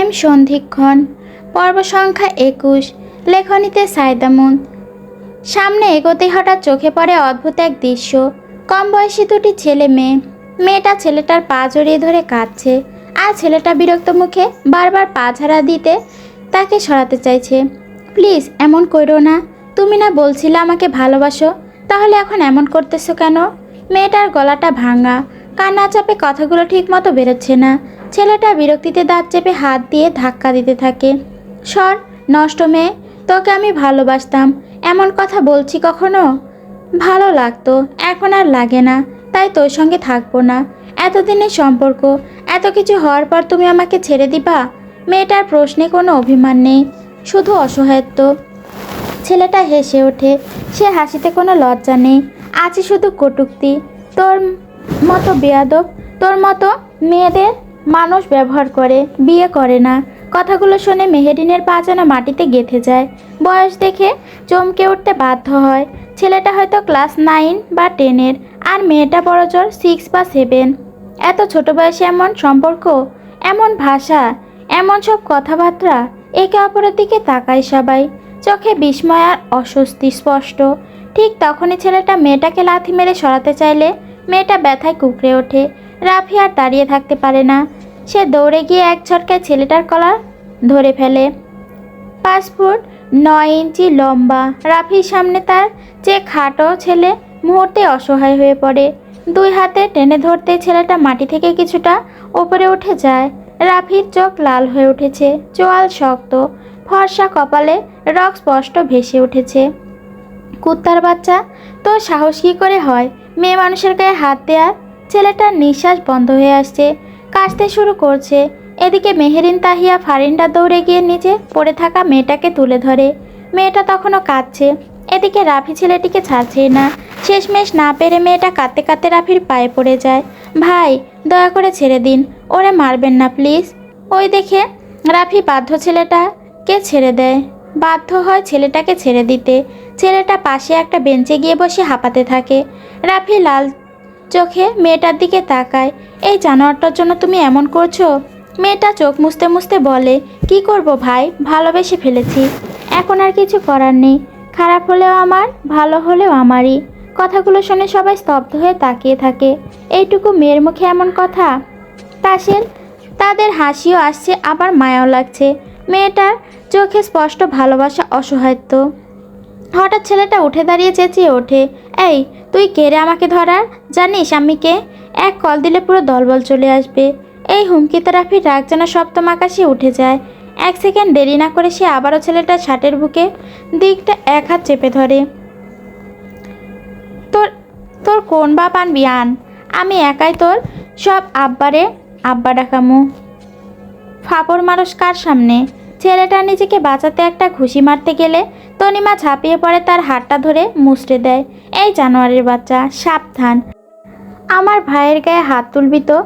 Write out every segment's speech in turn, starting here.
প্রেম সন্ধিক্ষণ পর্ব সংখ্যা 21। লেখনীতে সায়দামুন। সামনে এগোতে হঠাৎ চোখে পড়ে অদ্ভুত এক দৃশ্য। কম বয়সী দুটি ছেলে মেয়ে। মেয়েটা ছেলেটার পা জড়িয়ে ধরে কাঁদছে, আর ছেলেটা বিরক্ত মুখে বারবার পা ঝাড়া দিতে তাকে সরাতে চাইছে। প্লিজ এমন করো না, তুমি না বলছিলে আমাকে ভালোবাসো, তাহলে এখন এমন করতেছো কেন? মেয়েটার গলাটা ভাঙা, কান্না চাপে কথাগুলো ঠিক মতো বেরোচ্ছে না। ছেলেটা বিরক্তিতে দাঁত চেপে হাত দিয়ে ধাক্কা দিতে থাকে। সর, নষ্ট মেয়ে, তোকে আমি ভালোবাসতাম, এমন কথা বলছি কখনো? ভালো লাগতো, এখন আর লাগে না, তাই তোর সঙ্গে থাকবো না। এতদিনের সম্পর্ক, এত কিছু হওয়ার পর তুমি আমাকে ছেড়ে দিবা? মেয়েটার প্রশ্নে কোনো অভিমান নেই, শুধু অসহায়ত্ব। ছেলেটা হেসে ওঠে, সে হাসিতে কোনো লজ্জা নেই, আছে শুধু কটূক্তি। তোর মতো বেয়াদব, তোর মতো মেয়েদের মানুষ ব্যবহার করে, বিয়ে করে না। কথাগুলো শুনে মেহেরিনের পা যেন মাটিতে গেঁথে যায়। বয়স দেখে চমকে উঠতে বাধ্য হয়। ছেলেটা হয়তো ক্লাস 9 বা 10-এর, আর মেয়েটা বড়জোর 6 বা 7। এত ছোট বয়সে এমন সম্পর্ক, এমন ভাষা, এমন সব কথাবার্তা। একে অপরের দিকে তাকায় সবাই, চোখে বিস্ময় আর অস্বস্তি স্পষ্ট। ঠিক তখনই ছেলেটা মেয়েটাকে লাথি মেরে সরাতে চাইলে মেয়েটা ব্যথায় কুঁকড়ে ওঠে। রাফি আর দাঁড়িয়ে থাকতে পারে না, সে দৌড়ে গিয়ে এক ঝটকায় ছেলেটার কলার ধরে ফেলে। 5 ফুট 9 ইঞ্চি লম্বা রাফির সামনে তার যে খাটো ছেলে মুহূর্তে অসহায় হয়ে পড়ে। 2 হাতে টেনে ধরতেই ছেলেটা মাটি থেকে কিছুটা উপরে উঠে যায়। রাফির চোখ লাল হয়ে উঠেছে, চোয়াল শক্ত, ফর্সা কপালে রক স্পষ্ট ভেসে উঠেছে। কুত্তার বাচ্চা, তোর সাহস কী করে হয় মেয়ে মানুষের গায়ে হাত দেওয়ার? ছেলেটার নিঃশ্বাস বন্ধ হয়ে আসছে, কাশতে শুরু করছে। এদিকে মেহেরিন তাহিয়া ফারিনটা দৌড়ে গিয়ে নিচে পড়ে থাকা মেয়েটাকে তুলে ধরে। মেয়েটা তখনও কাঁদছে। এদিকে রাফি ছেলেটিকে ছাড়ছেই না। শেষমেশ না পেরে মেয়েটা কাঁদতে কাঁদতে রাফির পায়ে পড়ে যায়। ভাই, দয়া করে ছেড়ে দিন, ওরে মারবেন না প্লিজ। ওই দেখে রাফি বাধ্য ছেলেটাকে ছেড়ে দেয়, বাধ্য হয় ছেলেটাকে ছেড়ে দিতে। ছেলেটা পাশে একটা বেঞ্চে গিয়ে বসে হাঁপাতে থাকে। রাফি লাল চোখে মেয়েটার দিকে তাকায়। এই জানোয়ারটার জন্য তুমি এমন করছো? মেয়েটা চোখ মুছতে মুছতে বলে, কি করব ভাই, ভালোবেসে ফেলেছি, এখন আর কিছু করার নেই। খারাপ হলেও আমার, ভালো হলেও আমারই। কথাগুলো শুনে সবাই স্তব্ধ হয়ে তাকিয়ে থাকে। এইটুকু মেয়ের মুখে এমন কথা? তাসের তাদের হাসিও আসছে, আবার মায়াও লাগছে। মেয়েটার চোখে স্পষ্ট ভালোবাসা, অসহায়ত্ব। হঠাৎ ছেলেটা উঠে দাঁড়িয়ে চেঁচিয়ে ওঠে, এই তুই কে রে আমাকে ধরার? জানিস আমি কে? এক কল দিলে পুরো দলবল চলে আসবে। এই হুমকিতে রাফির রাগ যেন সপ্তম আকাশে উঠে যায়। 1 সেকেন্ড দেরি না করে সে আবারও ছেলেটার শার্টের বুকে দিকটা এক হাত চেপে ধরে। তোর তোর কোন বাপ আনবি আন, আমি একাই তোর সব আব্বা ডাকামু। ফাপড় মারস কার সামনে? ছেলেটা নিজেকে বাঁচাতে একটা ঘুষি মারতে গেলে তনিমা ঝাঁপিয়ে পড়ে, তার হাতটা ধরে মুচড়ে দেয়। এই জানোয়ারের বাচ্চা, সাবধান, আমার ভাইয়ের গায়ে হাত তুলবি তো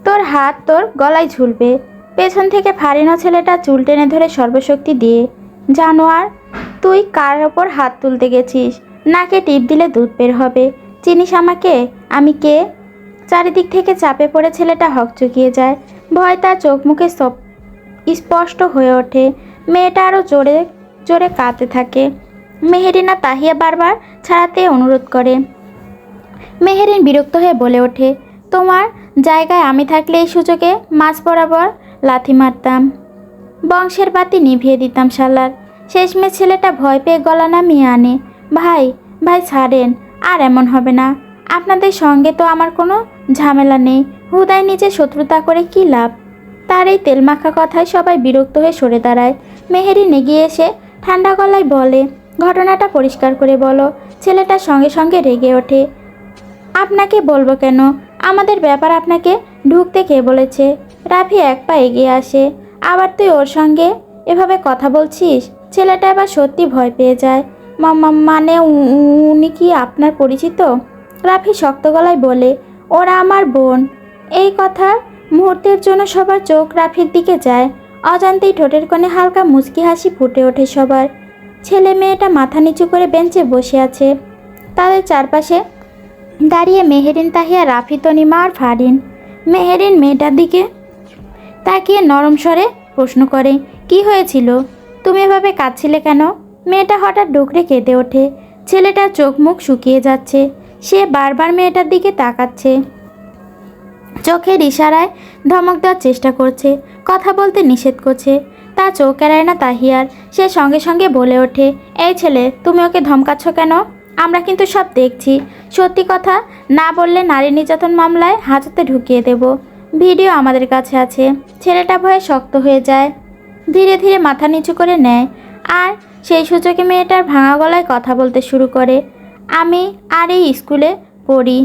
তোর হাত তোর গলায় ঝুলবে। পেছন থেকে ফারিনা ছেলেটা চুল টেনে ধরে সর্বশক্তি দিয়ে, জানোয়ার, তুই কার ওপর হাত তুলতে গেছিস? নাকে টিপ দিলে দুধ বের হবে। চিনিস আমাকে? আমি কে? চারিদিক থেকে চাপে পড়ে ছেলেটা হকচকিয়ে যায়। ভয় তার চোখ মুখে সব স্পষ্ট হয়ে ওঠে। মেয়েটা আরও জোরে জোরে কাঁদতে থাকে। মেহেরিনা তাহিয়া বারবার ছাড়াতে অনুরোধ করে। মেহেরিন বিরক্ত হয়ে বলে ওঠে, তোমার জায়গায় আমি থাকলে এই সুযোগে মাঝ বরাবর লাথি মারতাম, বংশের বাতি নিভিয়ে দিতাম শালার। শেষমেশ ছেলেটা ভয় পেয়ে গলা নামিয়ে আনে। ভাই, ভাই ছাড়েন, আর এমন হবে না। আপনাদের সঙ্গে তো আমার কোনো ঝামেলা নেই, হুদায় নিজে শত্রুতা করে কী লাভ? তার এই তেলমাখা কথায় সবাই বিরক্ত হয়ে সরে দাঁড়ায়। মেহেরিন এগিয়ে এসে ঠান্ডা গলায় বলে, ঘটনাটা পরিষ্কার করে বলো। ছেলেটার সঙ্গে সঙ্গে রেগে ওঠে। আপনাকে বলবো কেন? আমাদের ব্যাপার আপনাকে ঢুকতে কে বলেছে? রাফি এক পা এগিয়ে আসে। আবার তুই ওর সঙ্গে এভাবে কথা বলছিস? ছেলেটা এবার সত্যি ভয় পেয়ে যায়। মানে উনি কি আপনার পরিচিত? রাফি শক্ত গলায় বলে, ওরা আমার বোন। এই কথার মুহূর্তের জন্য সবার চোখ রাফির দিকে যায়। অজান্তেই ঠোঁটের কোণে হালকা মুচকি হাসি ফুটে ওঠে সবার। ছেলে মেয়েটা মাথা নিচু করে বেঞ্চে বসে আছে। তাদের চারপাশে দাঁড়িয়ে মেহেরিন তাহিয়া, রাফি, তনিমা আর ফারিন। মেহেরিন মেয়েটার দিকে তাকিয়ে নরম স্বরে প্রশ্ন করে, কি হয়েছিল? তুমি এভাবে কাঁদছিলে কেন? মেয়েটা হঠাৎ ডুকরে কেঁদে ওঠে। ছেলেটার চোখ মুখ শুকিয়ে যাচ্ছে। সে বারবার মেয়েটার দিকে তাকাচ্ছে, চোখের ইশারায় ধমক দেওয়ার চেষ্টা করছে, কথা বলতে নিষেধ করছে। তার চোখ এড়ায় না তাহিয়ার। সে সঙ্গে সঙ্গে বলে ওঠে, এই ছেলে, তুমি ওকে ধমকাচ্ছ কেন? আমরা কিন্তু সব দেখছি। সত্যি কথা না বললে নারী নির্যাতন মামলায় হাজতে ঢুকিয়ে দেব। ভিডিও আমাদের কাছে আছে। ছেলেটা ভয়ে শক্ত হয়ে যায়, ধীরে ধীরে মাথা নিচু করে নেয়। আর সেই সুযোগে মেয়েটার ভাঙা গলায় কথা বলতে শুরু করে, আমি আর এই স্কুলে পড়ি।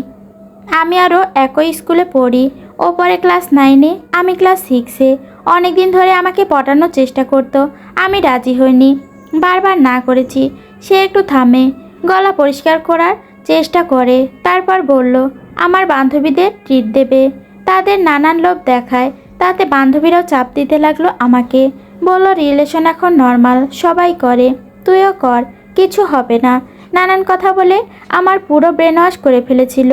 আমি আরও একই স্কুলে পড়ি। ও পরে ক্লাস 9-এ, আমি ক্লাস 6-এ। অনেক দিন ধরে আমাকে পটানোর চেষ্টা করতো। আমি রাজি হইনি, বারবার না করেছি। সে একটু থামে, গলা পরিষ্কার করার চেষ্টা করে, তারপর বলল, আমার বান্ধবীদের ট্রিট দেবে। তাদের নানান লোভ দেখায়। তাতে বান্ধবীরাও চাপ দিতে লাগলো আমাকে। বলল, রিলেশন এখন নর্মাল, সবাই করে, তুইও কর, কিছু হবে না। নানান কথা বলে আমার পুরো ব্রেন ওয়াশ করে ফেলেছিল।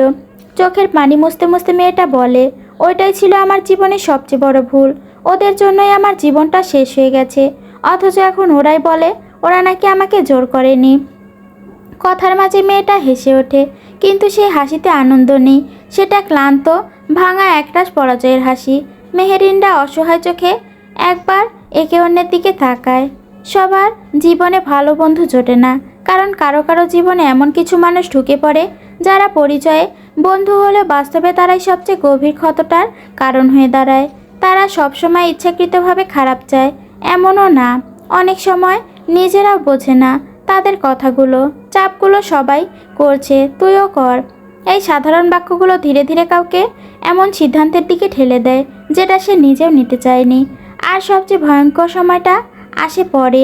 চোখের পানি মুছতে মুছতে মেয়েটা বলে, ওইটাই ছিল আমার জীবনের সবচেয়ে বড় ভুল। ওদের জন্যই আমার জীবনটা শেষ হয়ে গেছে। অথচ এখন ওরাই বলে ওরা নাকি আমাকে জোর করেনি। কথার মাঝে মেয়েটা হেসে ওঠে, কিন্তু সেই হাসিতে আনন্দ নেই। সেটা ক্লান্ত, ভাঙা একরাশ পরাজয়ের হাসি। মেহেরিনরা অসহায় চোখে একবার একে অন্যের দিকে তাকায়। সবার জীবনে ভালো বন্ধু জোটে না, কারণ কারো কারো জীবনে এমন কিছু মানুষ ঢুকে পড়ে যারা পরিচয়ে বন্ধু হলে বাস্তবে তারাই সবচেয়ে গভীর ক্ষতটার কারণ হয়ে দাঁড়ায়। তারা সবসময় ইচ্ছাকৃতভাবে খারাপ চায় এমনও না, অনেক সময় নিজেরাও বোঝে না তাদের কথাগুলো, চাপগুলো সবাই করছে, তুইও কর। এই সাধারণ বাক্যগুলো ধীরে ধীরে কাউকে এমন সিদ্ধান্তের দিকে ঠেলে দেয় যেটা সে নিজেও নিতে চায়নি। আর সবচেয়ে ভয়ঙ্কর সময়টা আসে পরে,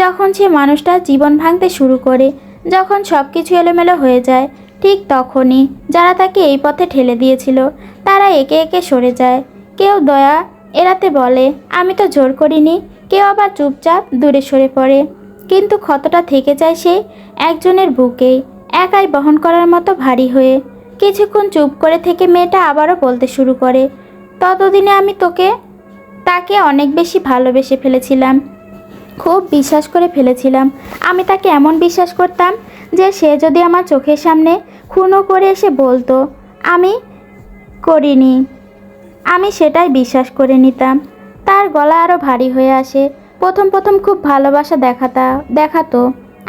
যখন সে মানুষটা জীবন ভাঙতে শুরু করে, যখন সব কিছু এলোমেলো হয়ে যায়। ঠিক তখনই যারা তাকে এই পথে ঠেলে দিয়েছিল তারা একে একে সরে যায়। কেউ দয়া এড়াতে বলে, আমি তো জোর করিনি। কেউ আবার চুপচাপ দূরে সরে পড়ে। কিন্তু ক্ষতটা থেকে যায় সেই একজনের বুকেই, একাই বহন করার মতো ভারী হয়ে। কিছুক্ষণ চুপ করে থেকে মেয়েটা আবারও বলতে শুরু করে, ততদিনে আমি তাকে অনেক বেশি ভালোবেসে ফেলেছিলাম, খুব বিশ্বাস করে ফেলেছিলাম। আমি তাকে এমন বিশ্বাস করতাম যে সে যদি আমার চোখের সামনে খুনও করে এসে বলতো আমি করিনি, আমি সেটাই বিশ্বাস করে নিতাম। তার গলা আরও ভারী হয়ে আসে। প্রথম প্রথম খুব ভালোবাসা দেখাতো,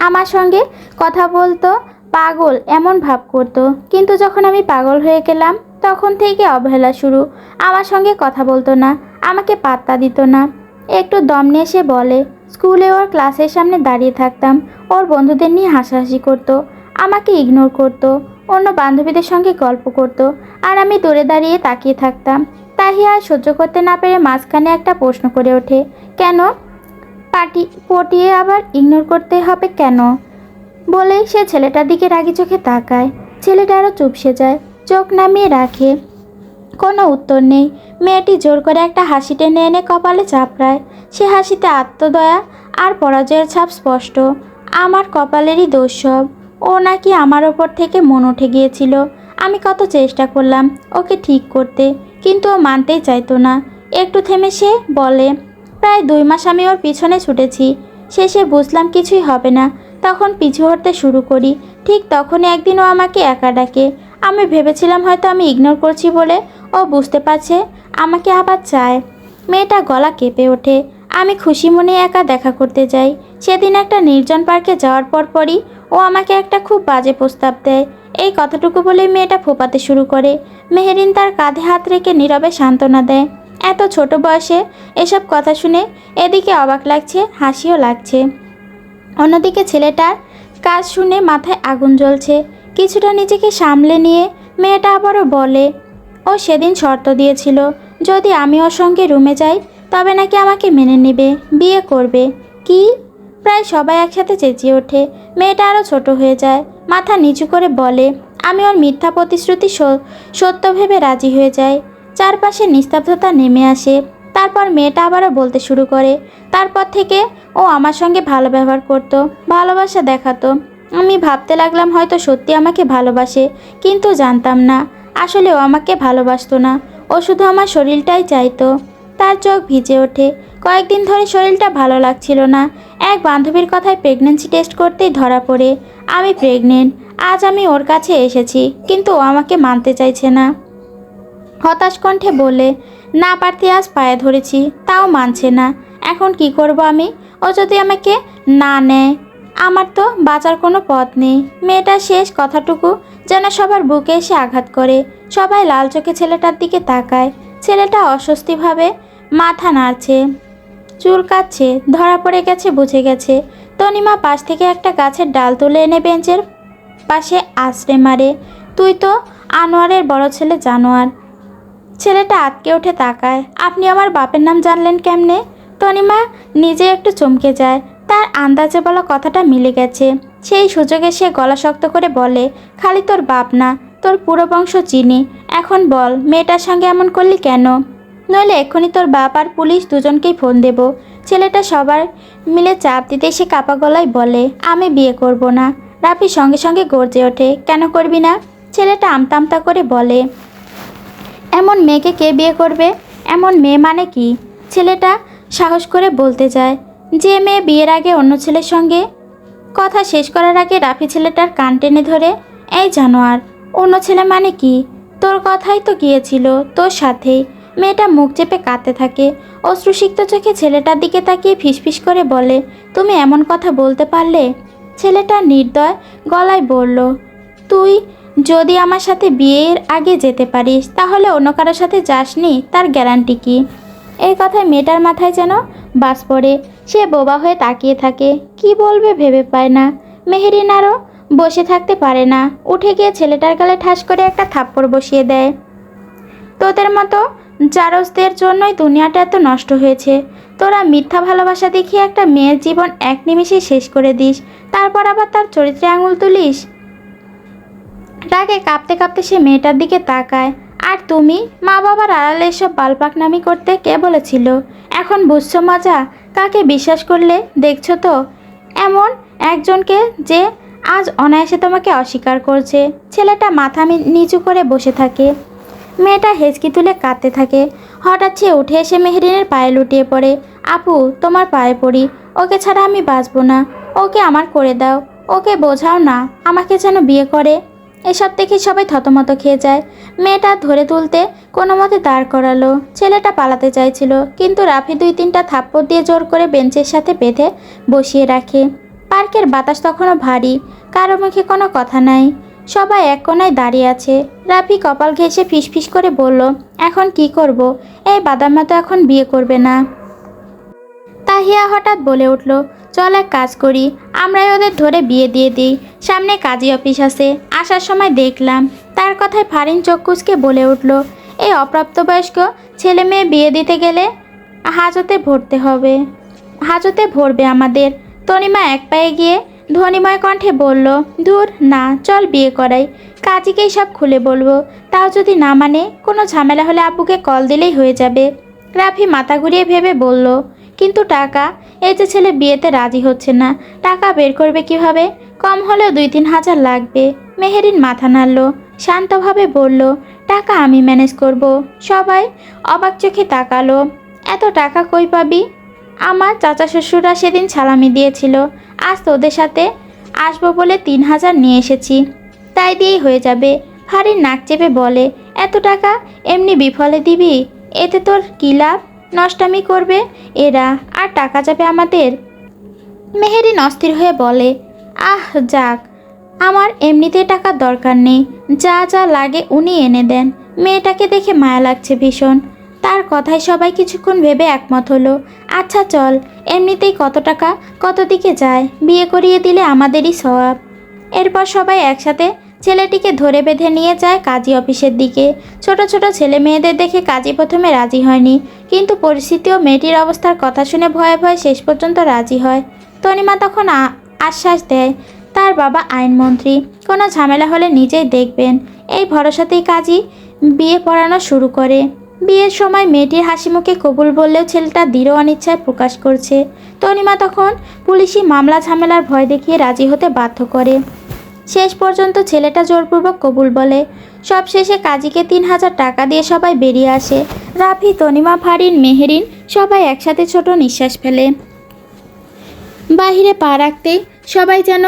আমার সঙ্গে কথা বলতো, পাগল এমন ভাব করতো। কিন্তু যখন আমি পাগল হয়ে গেলাম তখন থেকে অবহেলা শুরু। আমার সঙ্গে কথা বলতো না, আমাকে পাত্তা দিত না। একটু দম নিয়ে সে বলে, স্কুলে ওর ক্লাসের সামনে দাঁড়িয়ে থাকতাম, ওর বন্ধুদের নিয়ে হাসাহাসি করতো, আমাকে ইগনোর করতো, অন্য বান্ধবীদের সঙ্গে গল্প করতো, আর আমি দূরে দাঁড়িয়ে তাকিয়ে থাকতাম। তাহিয়া আর সহ্য করতে না পেরে মাঝখানে একটা প্রশ্ন করে ওঠে, কেন পটিয়ে আবার ইগনোর করতে হবে কেন? বলেই সে ছেলেটার দিকে রাগি চোখে তাকায়। ছেলেটা আরও চুপসে যায়, চোখ নামিয়ে রাখে, কোনো উত্তর নেই। মেয়েটি জোর করে একটা হাসি টেনে এনে কপালে চাপড়ায়। সে হাসিতে আত্মদয়া আর পরাজয়ের ছাপ স্পষ্ট। আমার কপালেরই দোষ সব। ও নাকি আমার ওপর থেকে মন উঠে গিয়েছিল। আমি কত চেষ্টা করলাম ওকে ঠিক করতে, কিন্তু ও মানতেই চাইতো না। একটু থেমে সে বলে, প্রায় 2 মাস আমি ওর পিছনে ছুটেছি। শেষে বুঝলাম কিছুই হবে না, তখন পিছু হটতে শুরু করি। ঠিক তখনই একদিন ও আমাকে একা ডাকে। আমি ভেবেছিলাম হয়তো আমি ইগনোর করছি বলে ও বুঝতে পারছে, আমাকে আবার চায়। মেয়েটা গলা কেঁপে ওঠে। আমি খুশি মনে একা দেখা করতে যাই। সেদিন একটা নির্জন পার্কে যাওয়ার পরই ও আমাকে একটা খুব বাজে প্রস্তাব দেয়। এই কথাটুকু বলেই মেয়েটা ফোঁপাতে শুরু করে। মেহেরিন তার কাঁধে হাত রেখে নীরবে সান্ত্বনা দেয়। এত ছোট বয়সে এসব কথা শুনে এদিকে অবাক লাগছে, হাসিও লাগছে। অন্যদিকে ছেলেটার কাজ শুনে মাথায় আগুন জ্বলছে। কিছুটা নিজেকে সামলে নিয়ে মেয়েটা আবারও বলে, ও সেদিন শর্ত দিয়েছিল যদি আমি ওর সঙ্গে রুমে যাই তবে নাকি আমাকে মেনে নেবে, বিয়ে করবে। কি? প্রায় সবাই একসাথে চেঁচিয়ে ওঠে। মেয়েটা আরও ছোট হয়ে যায়, মাথা নিচু করে বলে, আমি ওর মিথ্যা প্রতিশ্রুতি সত্য ভেবে রাজি হয়ে যাই। চারপাশে নিস্তব্ধতা নেমে আসে। তারপর মেয়েটা আবারও বলতে শুরু করে, তারপর থেকে ও আমার সঙ্গে ভালো ব্যবহার করতো, ভালোবাসা দেখাতো। আমি ভাবতে লাগলাম হয়তো সত্যি আমাকে ভালোবাসে, কিন্তু জানতাম না আসলে ও আমাকে ভালোবাসতো না। ও শুধু আমার শরীরটাই চাইতো। তার চোখ ভিজে ওঠে। কয়েকদিন ধরে শরীরটা ভালো লাগছিল না। এক বান্ধবীর কথায় প্রেগন্যান্সি টেস্ট করতেই ধরা পড়ে আমি প্রেগনেন্ট। আজ আমি ওর কাছে এসেছি, কিন্তু ও আমাকে মানতে চাইছে না। হতাশ কণ্ঠে বলে, না পারতে আজ পায়ে ধরেছি, তাও মানছে না। এখন কি করব আমি? ও যদি আমাকে না নেয়, আমার তো বাঁচার কোনো পথ নেই। মেয়েটার শেষ কথাটুকু যেন সবার বুকে এসে আঘাত করে। সবাই লাল চোখে ছেলেটার দিকে তাকায়। ছেলেটা অস্বস্তিভাবে মাথা নাড়ছে, চুল কাচ্ছে। ধরা পড়ে গেছে, বুঝে গেছে। তনিমা পাশ থেকে একটা গাছের ডাল তুলে এনে বেঞ্চের পাশে আছড়ে মারে। তুই তো আনোয়ারের বড় ছেলে জানোয়ার। ছেলেটা আটকে উঠে তাকায়। আপনি আমার বাপের নাম জানলেন কেমনে? তনিমা নিজে একটু চমকে যায়। তার আন্দাজে বলা কথাটা মিলে গেছে। সেই সুযোগে সে গলা শক্ত করে বলে, খালি তোর বাপ না, তোর পুরো বংশ চিনি। এখন বল, মেয়েটার সঙ্গে এমন করলি কেন? নইলে এক্ষুনি তোর বাপ আর পুলিশ দুজনকেই ফোন দেব। ছেলেটা সবার মিলে চাপ দিতে সে কাপা গলায় বলে, আমি বিয়ে করব না। রাফি সঙ্গে সঙ্গে গর্জে ওঠে, কেন করবি না? ছেলেটা আমতা করে বলে, এমন মেয়েকে কে বিয়ে করবে? এমন মেয়ে মানে কি? ছেলেটা সাহস করে বলতে যায়, যে মেয়ে বিয়ের আগে অন্য ছেলের সঙ্গে। কথা শেষ করার আগে রাফি ছেলেটার কান টেনে ধরে, এই জানোয়ার, অন্য ছেলে মানে কি? তোর কথাই তো গিয়েছিল তোর সাথেই। মেয়েটা মুখ চেপে কাঁদতে থাকে। অশ্রুসিক্ত চোখে ছেলেটার দিকে তাকিয়ে ফিসফিস করে বলে, তুমি এমন কথা বলতে পারলে? ছেলেটা নির্দয় গলায় বলল, তুই যদি আমার সাথে বিয়ের আগে যেতে পারিস, তাহলে অন্য কারোর সাথে যাসনি, তার গ্যারান্টি কি? এই কথায় মেয়েটার মাথায় যেন বাজ পড়ে। সে বোবা হয়ে তাকিয়ে থাকে। কি বলবে ভেবে পায় না। মেহেরিন আরও বসে থাকতে পারে না। উঠে গিয়ে ছেলেটার গালে ঠাস করে একটা থাপ্পড় বসিয়ে দেয়। তোদের মতো জারজদের জন্যই দুনিয়াটা এত নষ্ট হয়েছে। তোরা মিথ্যা ভালোবাসা দেখিয়ে একটা মেয়ের জীবন এক নিমিষে শেষ করে দিস, তারপর আবার তার চরিত্রে আঙুল তুলিস। রাগে কাঁপতে কাঁপতে সে মেয়েটার দিকে তাকায়। আর তুমি মা বাবার আড়ালে এসব বালপাকনামি করতে কে বলেছিল? এখন বুঝছো মজা? কাকে বিশ্বাস করলে? দেখছো তো এমন একজনকে যে আজ অনায়াসে তোমাকে অস্বীকার করছে। ছেলেটা মাথা নিচু করে বসে থাকে। মেয়েটা হেঁচকি তুলে কাঁদতে থাকে। হঠাৎ সে উঠে এসে মেহরিনের পায়ে লুটিয়ে পড়ে। আপু, তোমার পায়ে পড়ি, ওকে ছাড়া আমি বাঁচব না। ওকে আমার করে দাও, ওকে বোঝাও না আমাকে যেন বিয়ে করে। এসব দেখে সবাই থতমত খেয়ে যায়। মেয়েটা ধরে তুলতে কোনো মতে দাঁড় করালো। ছেলেটা পালাতে চাইছিল, কিন্তু রাফি 2-3টা থাপ্পড় দিয়ে জোর করে বেঞ্চের সাথে বেঁধে বসিয়ে রাখে। পার্কের বাতাস তখনও ভারী, কারো মুখে কোনো কথা নাই। সবাই এক কোনায় দাঁড়িয়ে আছে। রাফি কপাল ঘেঁষে ফিসফিস করে বলল, এখন কি করব? এই বাদাম্মা তো এখন বিয়ে করবে না। তাহিয়া হঠাৎ বলে উঠল, চল এক কাজ করি, আমরাই ওদের ধরে বিয়ে দিয়ে দিই। সামনে কাজী অফিস আছে, আসার সময় দেখলাম। তার কথায় ফারিন চোখ কুঁচকে বলে উঠল, এই অপ্রাপ্তবয়স্ক ছেলে মেয়ে বিয়ে দিতে গেলে হাজতে ভরবে আমাদের। তনিমা এক পায়ে গিয়ে ধ্বনিময় কণ্ঠে বলল, ধুর না, চল বিয়ে করাই। কাজীকেই সব খুলে বলবো। তাও যদি না মানে, কোনো ঝামেলা হলে আব্বুকে কল দিলেই হয়ে যাবে। রাফি মাথা ঘুরিয়ে ভেবে বলল, কিন্তু টাকা? এই যে ছেলে বিয়েতে রাজি হচ্ছে না, টাকা বের করবে কিভাবে? কম হলেও 2-3 হাজার লাগবে। মেহেরিন মাথা নাড়ল, শান্তভাবে বলল, টাকা আমি ম্যানেজ করব। সবাই অবাক চোখে তাকালো। এত টাকা কই পাবি? আমার চাচা শ্বশুররা সেদিন সালামি দিয়েছিল। আজ তোদের সাথে আসবো বলে 3,000 নিয়ে এসেছি, তাই দিয়েই হয়ে যাবে। ফারিন নাক চেপে বলে, এত টাকা এমনি বিফলে দিবি? এতে তোর কী লাভ? নষ্টামি করবে এরা, আর টাকা যাবে আমাদের। মেহেরিন অস্থির হয়ে বলে, আহ যাক, আমার এমনিতেই টাকার দরকার নেই। যা যা লাগে উনি এনে দেন। মেয়েটাকে দেখে মায়া লাগছে ভীষণ। তার কথায় সবাই কিছুক্ষণ ভেবে একমত হলো। আচ্ছা চল, এমনিতেই কত টাকা কত দিকে যায়, বিয়ে করিয়ে দিলে আমাদেরই সওয়াব। এরপর সবাই একসাথে ছেলেটিকে ধরে বেঁধে নিয়ে যায় কাজী অফিসের দিকে। ছোট ছোট ছেলে মেয়েদের দেখে কাজী প্রথমে রাজি হয়নি, কিন্তু পরিস্থিতি ও মেয়েটির অবস্থার কথা শুনে ভয়ে ভয়ে শেষ পর্যন্ত রাজি হয়। তনিমা তখন আশ্বাস দেয়, তার বাবা আইনমন্ত্রী, কোনো ঝামেলা হলে নিজেই দেখবেন। এই ভরসাতেই কাজী বিয়ে পড়ানো শুরু করে। বিয়ের সময় মেয়েটির হাসি মুখে কবুল বললেও ছেলেটা দৃঢ় অনিচ্ছায় প্রকাশ করছে। তনিমা তখন পুলিশি মামলা ঝামেলার ভয় দেখিয়ে রাজি হতে বাধ্য করে। শেষ পর্যন্ত ছেলেটা জোরপূর্বক কবুল বলে। সব শেষে কাজীকে 3,000 টাকা দিয়ে সবাই বেরিয়ে আসে। রাফি, তনিমা, ফারিন, মেহেরিন সবাই একসাথে ছোট নিঃশ্বাস ফেলে। বাহিরে পা রাখতেই সবাই যেন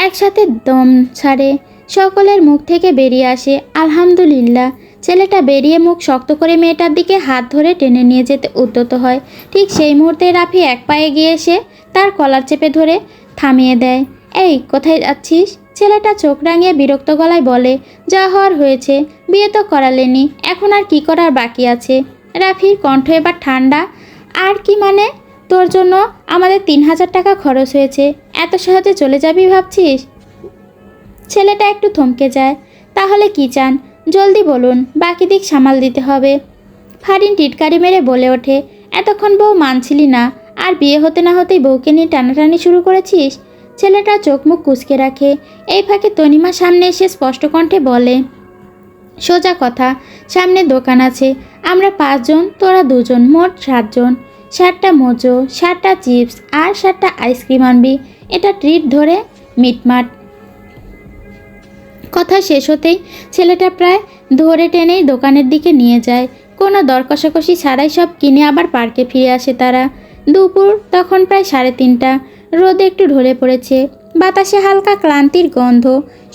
একসাথে দম ছাড়ে। সকলের মুখ থেকে বেরিয়ে আসে আলহামদুলিল্লাহ। ছেলেটা বেরিয়ে মুখ শক্ত করে মেয়েটার দিকে হাত ধরে টেনে নিয়ে যেতে উদ্যত হয়। ঠিক সেই মুহূর্তে রাফি এক পায়ে গিয়ে এসে তার কলার চেপে ধরে থামিয়ে দেয়। এই, কোথায় যাচ্ছিস? ছেলেটা চোখ রাঙিয়ে বিরক্ত গলায় বলে, যা হওয়ার হয়েছে, বিয়ে তো করালেনি, এখন আর কি করার বাকি আছে? রাফির কণ্ঠ এবার ঠান্ডা। আর কি মানে? তোর জন্য আমাদের 3,000 টাকা খরচ হয়েছে, এত সহজে চলে যাবি ভাবছিস? ছেলেটা একটু থমকে যায়। তাহলে কি চান? জলদি বলুন, বাকি দিক সামাল দিতে হবে। ফারিন টিটকারি মেরে বলে ওঠে, এতক্ষণ বউ মানছিলি না, আর বিয়ে হতে না হতেই বউকে নিয়ে টানাটানি শুরু করেছিস? ছেলেটা চোখ মুখ কুঁচকে রাখে। এই ফাঁকে তনিমা সামনে এসে স্পষ্ট কণ্ঠে বলে, সোজা কথা, সামনে দোকান আছে, আমরা 5 জন, তোরা 2 জন, মোট 7 জন। 7টা মোজো, 7টা চিপস আর 7টা আইসক্রিম আনবি, এটা ট্রিট ধরে মিটমাট। কথা শেষ হতেই ছেলেটা প্রায় ধরে টেনেই দোকানের দিকে নিয়ে যায়। কোনো দর কষাকষি ছাড়াই সব কিনে আবার পার্কে ফিরে আসে তারা। দুপুর তখন প্রায় 3:30। রোদ একটু ঢলে পড়েছে, বাতাসে হালকা ক্লান্তির গন্ধ।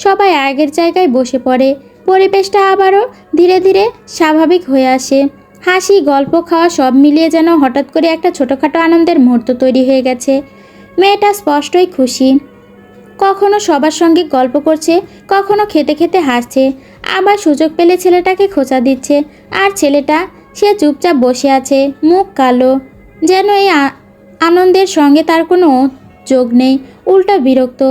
সবাই আগের জায়গায় বসে পড়ে। পরিবেশটা আবারও ধীরে ধীরে স্বাভাবিক হয়ে আসে। হাসি, গল্প, খাওয়া সব মিলিয়ে যেন হঠাৎ করে একটা ছোটোখাটো আনন্দের মুহূর্ত তৈরি হয়ে গেছে। মেয়েটা স্পষ্টই খুশি। কখনো সবার সঙ্গে গল্প করছে, কখনো খেতে খেতে হাসছে, আবার সুযোগ পেলে ছেলেটাকে খোঁচা দিচ্ছে। আর ছেলেটা, সে চুপচাপ বসে আছে, মুখ কালো, যেন এই আনন্দের সঙ্গে তার কোনো যোগ নেই, উল্টো বিরক্ত।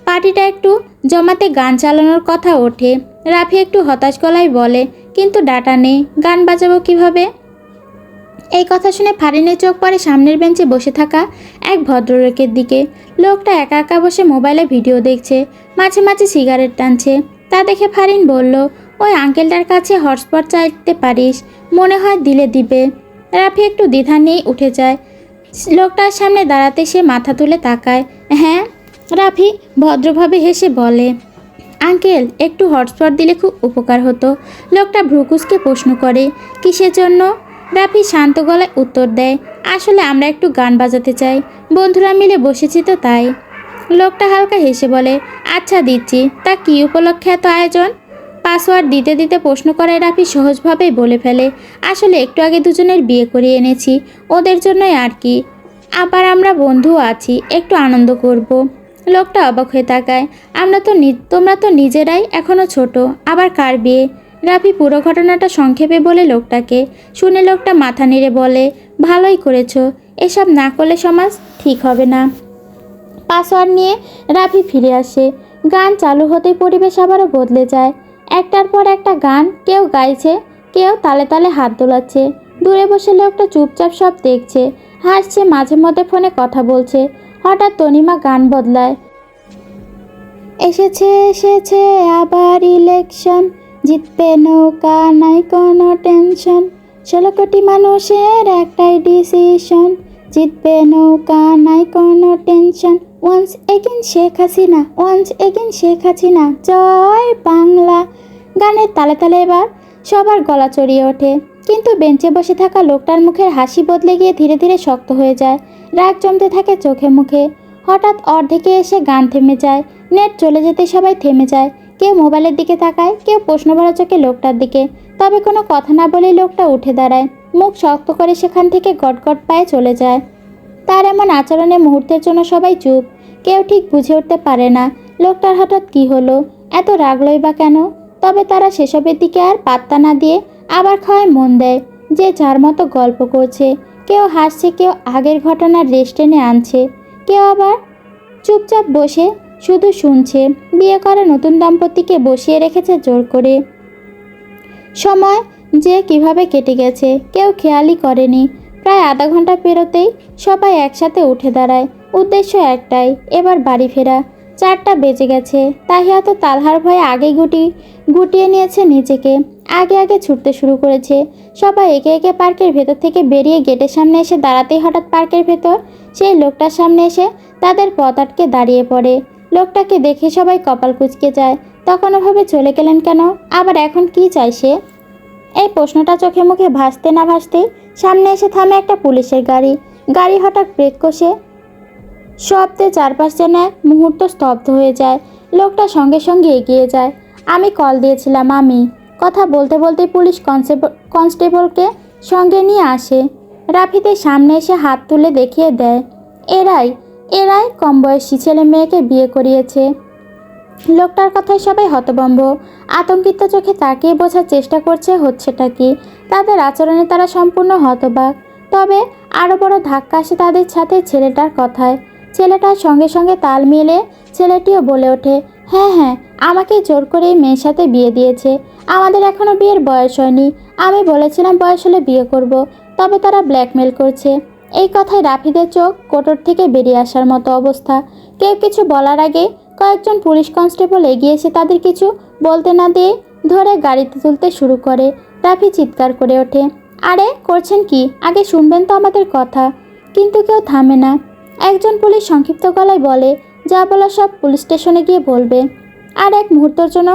পার্টিটা একটু জমাতে গান চালানোর কথা ওঠে। রাফি একটু হতাশ গলায় বলে, কিন্তু ডাটা নেই, গান বাজাবো কিভাবে? এই কথা শুনে ফারিনের চোখ পড়ে সামনের বেঞ্চে বসে থাকা এক ভদ্রলোকের দিকে। লোকটা একা একা বসে মোবাইলে ভিডিও দেখছে, মাঝে মাঝে সিগারেট টানছে। তা দেখে ফারিন বলল, ওই আঙ্কেলটার কাছে হটস্পট চাইতে পারিস, মনে হয় দিলে দিবে। রাফি একটু দ্বিধা নিয়েই উঠে যায়। লোকটার সামনে দাঁড়াতে সে মাথা তুলে তাকায়। হ্যাঁ, রাফি ভদ্রভাবে হেসে বলে, আঙ্কেল, একটু হটস্পট দিলে খুব উপকার হতো। লোকটা ভ্রুকুচকে প্রশ্ন করে, কিসের জন্য? রাফি শান্ত গলায় উত্তর দেয়, আসলে আমরা একটু গান বাজাতে চাই, বন্ধুরা মিলে বসেছি তো তাই। লোকটা হালকা হেসে বলে, আচ্ছা দিচ্ছি। তা কী উপলক্ষে এত আয়োজন? পাসওয়ার্ড দিতে দিতে প্রশ্ন করে রাফি সহজভাবেই বলে ফেলে, আসলে একটু আগে দুজনের বিয়ে করিয়ে এনেছি, ওদের জন্যই আর কি। আবার আমরা বন্ধুও আছি, একটু আনন্দ করব। লোকটা অবাক হয়ে তাকায়। তোমরা তো নিজেরাই এখনও ছোট, আবার কার বিয়ে? রাফি পুরো ঘটনাটা সংক্ষেপে বলে লোকটাকে। শুনে লোকটা মাথা নেড়ে বলে, ভালোই করেছো, এসব না করলে সমাজ ঠিক হবে না। পাসওয়ার্ড নিয়ে রাফি ফিরে আসে। গান চালু হতেই পরিবেশ আবারও বদলে যায়। একটার পর একটা গান, কেউ গাইছে, কেউ তালে তালে হাত দোলাচ্ছে। দূরে বসে লোকটা চুপচাপ সব দেখছে, হাসছে, মাঝে মধ্যে ফোনে কথা বলছে। হঠাৎ তনিমা গান বদলায়, এসেছে এসেছে আবার ইলেকশন, জিতবে নৌকা, নাই কোনো টেনশন, 16 কোটি মানুষের একটাই ডিসিশন, জিতবে নৌকা, নাই কোনো tension, once again Sheikh Hasina, once again Sheikh Hasina, জয় বাংলা। গানের তালে তালে এবার সবার গলা চড়িয়ে ওঠে। কিন্তু বেঞ্চে বসে থাকা লোকটার মুখের হাসি বদলে গিয়ে ধীরে ধীরে শক্ত হয়ে যায়। রাগ জমতে থাকে চোখে মুখে। হঠাৎ অর্ধেকে এসে গান থেমে যায়। নেট চলে যেতে সবাই থেমে যায়। কেউ মোবাইলের দিকে তাকায়, কেউ প্রশ্নভরা চোখে লোকটার দিকে। তবে কোনো কথা না বলেই লোকটা উঠে দাঁড়ায়, মুখ শক্ত করে সেখান থেকে গটগট পায়ে চলে যায়। তার এমন আচরণে মুহূর্তের জন্য সবাই চুপ। কেউ ঠিক বুঝে উঠতে পারে না লোকটার হঠাৎ কী হলো, এত রাগলই বা কেন। তবে তারা সেসবের দিকে আর পাত্তা না দিয়ে আবার খাওয়ায় মন দেয়। যে যার মতো গল্প করছে, কেউ হাসছে, কেউ আগের ঘটনার রেশ টেনে আনছে, কেউ আবার চুপচাপ বসে শুধু শুনছে। বিয়ে করা নতুন দম্পতিকে বসিয়ে রেখেছে জোর করে। সময় যে কিভাবে কেটে গেছে কেউ খেয়ালই করেনি। প্রায় আধা ঘন্টা পেরোতেই সবাই একসাথে উঠে দাঁড়ায়। উদ্দেশ্য একটাই, এবার বাড়ি ফেরা। 4টা বেজে গেছে। তাহিয়া তো তালহার ভয়ে আগেই গুটিয়ে নিয়েছে নিজেকে, আগে আগে ছুটতে শুরু করেছে। সবাই একে একে পার্কের ভেতর থেকে বেরিয়ে গেটের সামনে এসে দাঁড়াতেই হঠাৎ পার্কের ভেতর সেই লোকটার সামনে এসে তাদের পথ আটকে দাঁড়িয়ে পড়ে। লোকটাকে দেখে সবাই কপাল কুঁচকে যায়। তখন ওভাবে চলে গেলেন কেন? আবার এখন কি চাই সে? এই প্রশ্নটা চোখে মুখে ভাসতে না ভাসতেই সামনে এসে থামে একটা পুলিশের গাড়ি। গাড়ি হঠাৎ ব্রেক কষে শব্দে চারপাশ যেন এক মুহূর্ত স্তব্ধ হয়ে যায়। লোকটা সঙ্গে সঙ্গে এগিয়ে যায়। আমি কল দিয়েছিলাম। আমি কথা বলতে বলতে পুলিশ কনস্টেবলকে সঙ্গে নিয়ে আসে। রাফিদের সামনে এসে হাত তুলে দেখিয়ে দেয়, এরাই এরাই কম বয়সী ছেলে মেয়েকে বিয়ে করিয়েছে। লোকটার কথায় সবাই হতভম্ব, আতঙ্কিত চোখে তাকিয়ে বোঝার চেষ্টা করছে হচ্ছেটা কি। তাদের আচরণে তারা সম্পূর্ণ হতবাক। তবে আরও বড় ধাক্কা আসে তাদের সাথে ছেলেটার কথায়। ছেলেটার সঙ্গে সঙ্গে তাল মিলে ছেলেটিও বলে ওঠে, হ্যাঁ হ্যাঁ, আমাকে জোর করে এই মেয়ের সাথে বিয়ে দিয়েছে। আমাদের এখনও বিয়ের বয়স হয়নি। আমি বলেছিলাম বয়স হলে বিয়ে করব, তবে তারা ব্ল্যাকমেল করছে। এই কথায় রাফিদের চোখ কোটর থেকে বেরিয়ে আসার মতো অবস্থা। কেউ কিছু বলার আগে কয়েকজন পুলিশ কনস্টেবল এগিয়ে এসে তাদের কিছু বলতে না দিয়ে ধরে গাড়িতে তুলতে শুরু করে। রাফি চিৎকার করে ওঠে, আরে করছেন কি? আগে শুনবেন তো আমাদের কথা। কিন্তু কেউ থামে না। একজন পুলিশ সংক্ষিপ্ত গলায় বলে, যা বলা সব পুলিশ স্টেশনে গিয়ে বলবে। আর এক মুহূর্তের জন্য